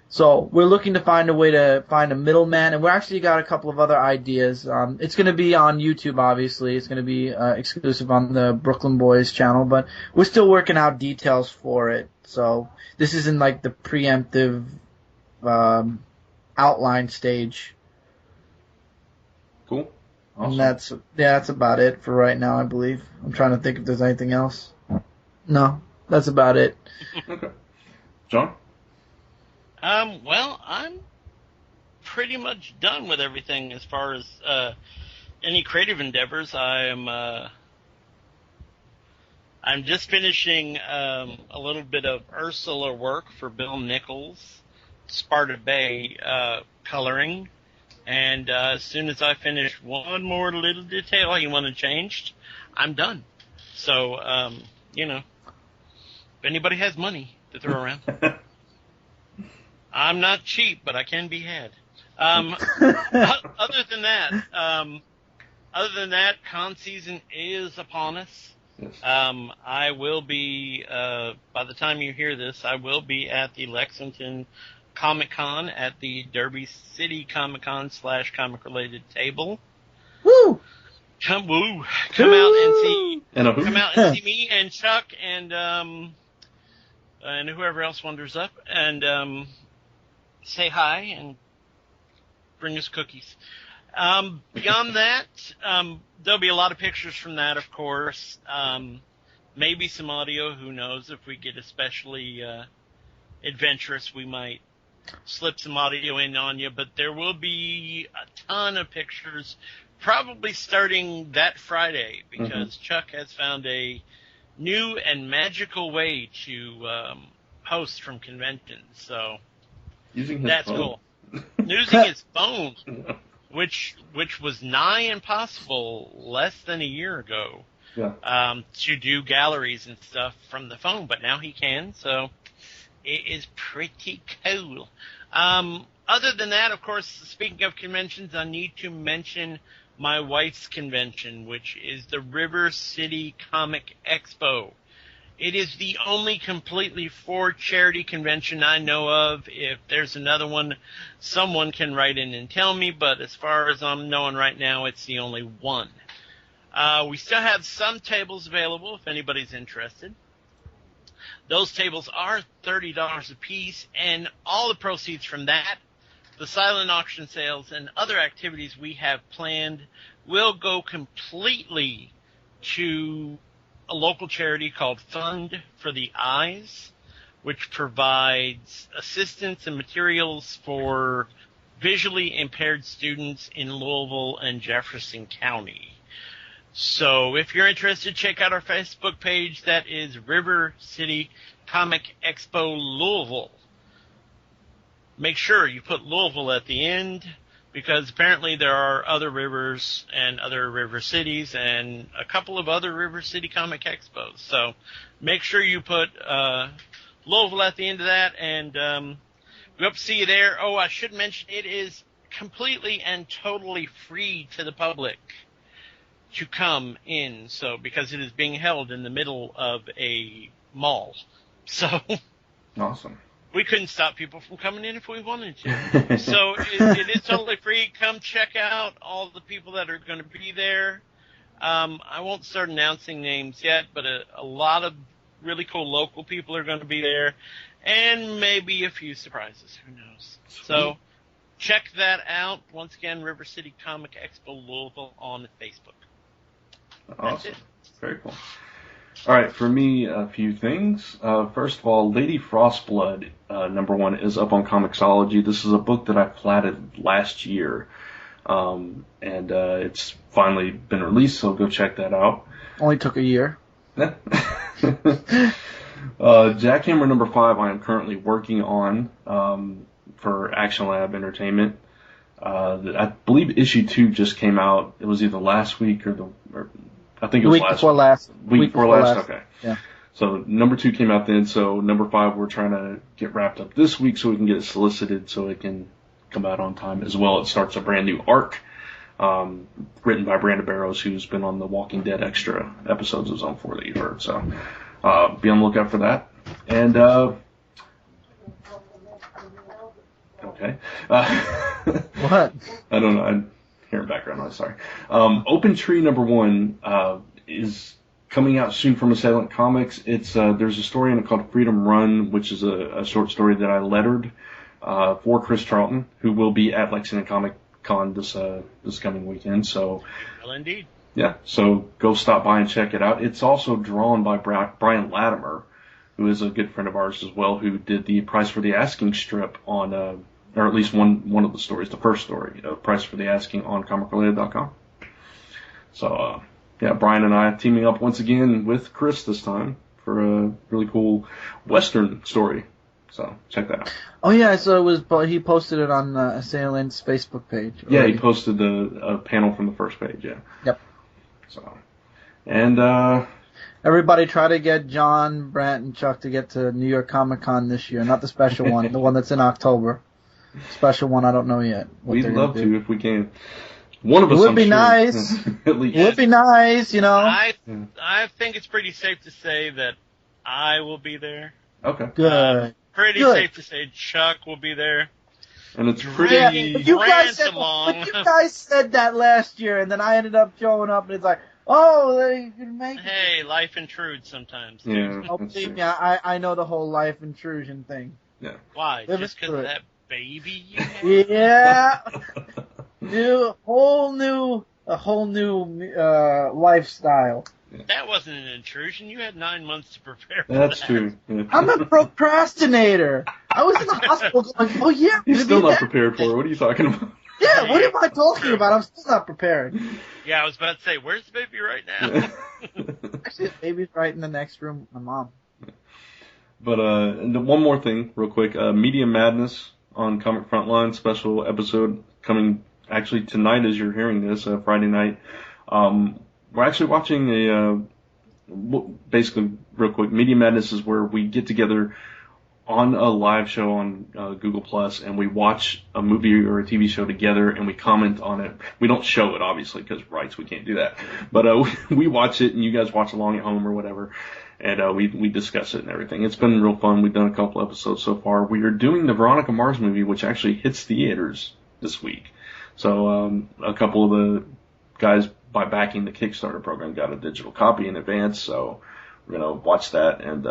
So we're looking to find a way to find a middleman, and we actually got a couple of other ideas. It's going to be on YouTube, obviously. It's going to be exclusive on the Brooklyn Boys channel, but we're still working out details for it. So this is in like the preemptive outline stage.
Cool. Awesome.
And that's about it for right now, I believe. I'm trying to think if there's anything else. No, that's about it.
Okay. John?
Well, I'm pretty much done with everything as far as any creative endeavors. I'm just finishing a little bit of Ursula work for Bill Nichols, Sparta Bay coloring, and as soon as I finish one more little detail he wanted changed, I'm done. So, if anybody has money to throw around. I'm not cheap, but I can be had. Other than that, con season is upon us.
Yes.
I will be, by the time you hear this, I will be at the Lexington Comic-Con at the Derby City Comic-Con / comic-related table.
Woo!
Come out and see me and Chuck and whoever else wanders up and say hi and bring us cookies. Beyond that, there'll be a lot of pictures from that, of course. Maybe some audio. Who knows? If we get especially adventurous, we might slip some audio in on you. But there will be a ton of pictures, probably starting that Friday, because Chuck has found a new and magical way to host from conventions. So that's cool. Using his phone, which was nigh impossible less than a year ago. to do galleries and stuff from the phone, but now he can, so it is pretty cool. Other than that, of course, speaking of conventions, I need to mention my wife's convention, which is the River City Comic Expo. It is the only completely for charity convention I know of. If there's another one, someone can write in and tell me, but as far as I'm knowing right now, it's the only one. We still have some tables available if anybody's interested. Those tables are $30 a piece, and all the proceeds from that, the silent auction sales, and other activities we have planned will go completely to a local charity called Fund for the Eyes, which provides assistance and materials for visually impaired students in Louisville and Jefferson County. So if you're interested, check out our Facebook page. That is River City Comic Expo Louisville. Make sure you put Louisville at the end, because apparently there are other rivers and other river cities and a couple of other River City Comic Expos. So make sure you put Louisville at the end of that, and we hope to see you there. Oh, I should mention, it is completely and totally free to the public to come in, so because it is being held in the middle of a mall. So
Awesome.
we couldn't stop people from coming in if we wanted to. So it is totally free. Come check out all the people that are going to be there. I won't start announcing names yet, but a lot of really cool local people are going to be there, and maybe a few surprises. Who knows? So check that out. Once again, River City Comic Expo Louisville on Facebook.
Awesome. Very cool. All right, for me, a few things. First of all, Lady Frostblood, #1, is up on Comixology. This is a book that I platted last year, and it's finally been released, so go check that out.
Only took a year.
Jackhammer #5 I am currently working on for Action Lab Entertainment. I believe issue 2 just came out. It was either last week or I think it was
week before last.
Week before last. Okay.
Yeah.
So #2 came out then. So #5 we're trying to get wrapped up this week so we can get it solicited so it can come out on time as well. It starts a brand new arc, written by Brandon Barrows, who's been on the Walking Dead extra episodes of Zone 4 that you heard. So be on the lookout for that. And okay.
What?
I don't know. I'm hearing background noise. Sorry. Open Tree #1 is coming out soon from Assailant Comics. It's there's a story in it called Freedom Run, which is a short story that I lettered for Chris Charlton, who will be at Lexington Comic Con this coming weekend. So,
Well, indeed.
Yeah. So go stop by and check it out. It's also drawn by Brian Latimer, who is a good friend of ours as well, who did the Price for the Asking strip on, or at least one of the stories, the first story, Price for the Asking on comicrelated.com. So, yeah, Brian and I are teaming up once again with Chris this time for a really cool Western story. So, check that out.
Oh, yeah, so he posted it on Assailant's Facebook page.
Yeah, he posted a panel from the first page, yeah.
Yep.
So, and,
everybody try to get John, Brant, and Chuck to get to New York Comic Con this year. Not the special one, the one that's in October. Special one, I don't know yet.
We'd love to if we can. One of us,
would be nice.
At least.
Would be nice, you know.
I think it's pretty safe to say that I will be there.
Okay.
Good.
Pretty
Good.
safe to say Chuck will be there.
And it's pretty...
Yeah, but you guys said that last year, and then I ended up showing up, and it's like, oh, they can make it.
Hey, life intrudes sometimes.
Yeah,
Oh, believe me, I know the whole life intrusion thing.
Yeah.
Why?
Live
Just
it
because
through
of
it.
that baby you had?
Yeah. A whole new lifestyle.
That wasn't an intrusion. You had 9 months to prepare for
That's
that.
true. Yeah.
I'm a procrastinator. I was in the hospital going, oh yeah,
He's
I'm
still
gonna be
not prepared for it. What are you talking about?
Yeah, what am I talking about? I'm still not prepared.
Yeah, I was about to say, where's the baby right now?
Actually, the baby's right in the next room with my mom.
But and one more thing, real quick. Media Madness on Comic Frontline special episode coming actually tonight as you're hearing this, Friday night. we're actually watching basically, real quick, Media Madness is where we get together on a live show on Google Plus, and we watch a movie or a TV show together, and we comment on it. We don't show it, obviously, because rights, we can't do that. But we watch it, and you guys watch along at home or whatever, and we discuss it and everything. It's been real fun. We've done a couple episodes so far. We are doing the Veronica Mars movie, which actually hits theaters this week. So a couple of the guys, by backing the Kickstarter program, got a digital copy in advance, so we're going to watch that and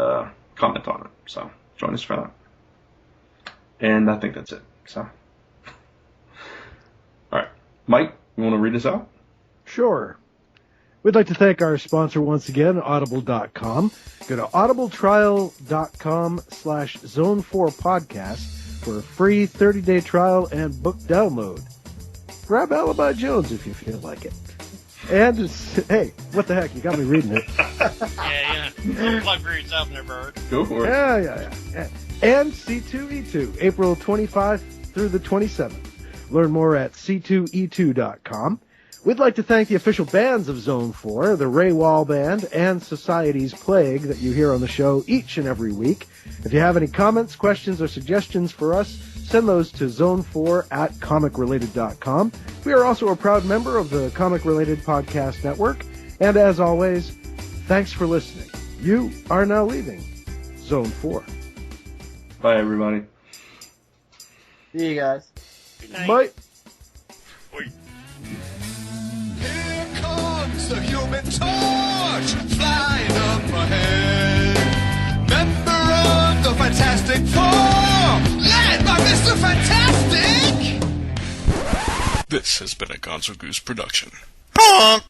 comment on it. So join us for that. And I think that's it. So, all right. Mike, you want to read us out?
Sure. We'd like to thank our sponsor once again, Audible.com. Go to audibletrial.com/Zone4Podcast for a free 30-day trial and book download. Grab Alibi Jones if you feel like it. And, hey, what the heck, you got me reading it.
Yeah. Plug for yourself, never heard.
Go for it.
Yeah. And C2E2, April 25th through the 27th. Learn more at c2e2.com. We'd like to thank the official bands of Zone 4, the Ray Wall Band and Society's Plague that you hear on the show each and every week. If you have any comments, questions, or suggestions for us, send those to zone4@comicrelated.com. We are also a proud member of the Comic Related Podcast Network. And as always, thanks for listening. You are now leaving Zone 4.
Bye, everybody.
See you guys.
Good night.
Bye.
Here comes the Human Torch, flying up ahead. Member of the Fantastic Four, led by Mr. Fantastic. This has been a Gonzo Goose production. Honk!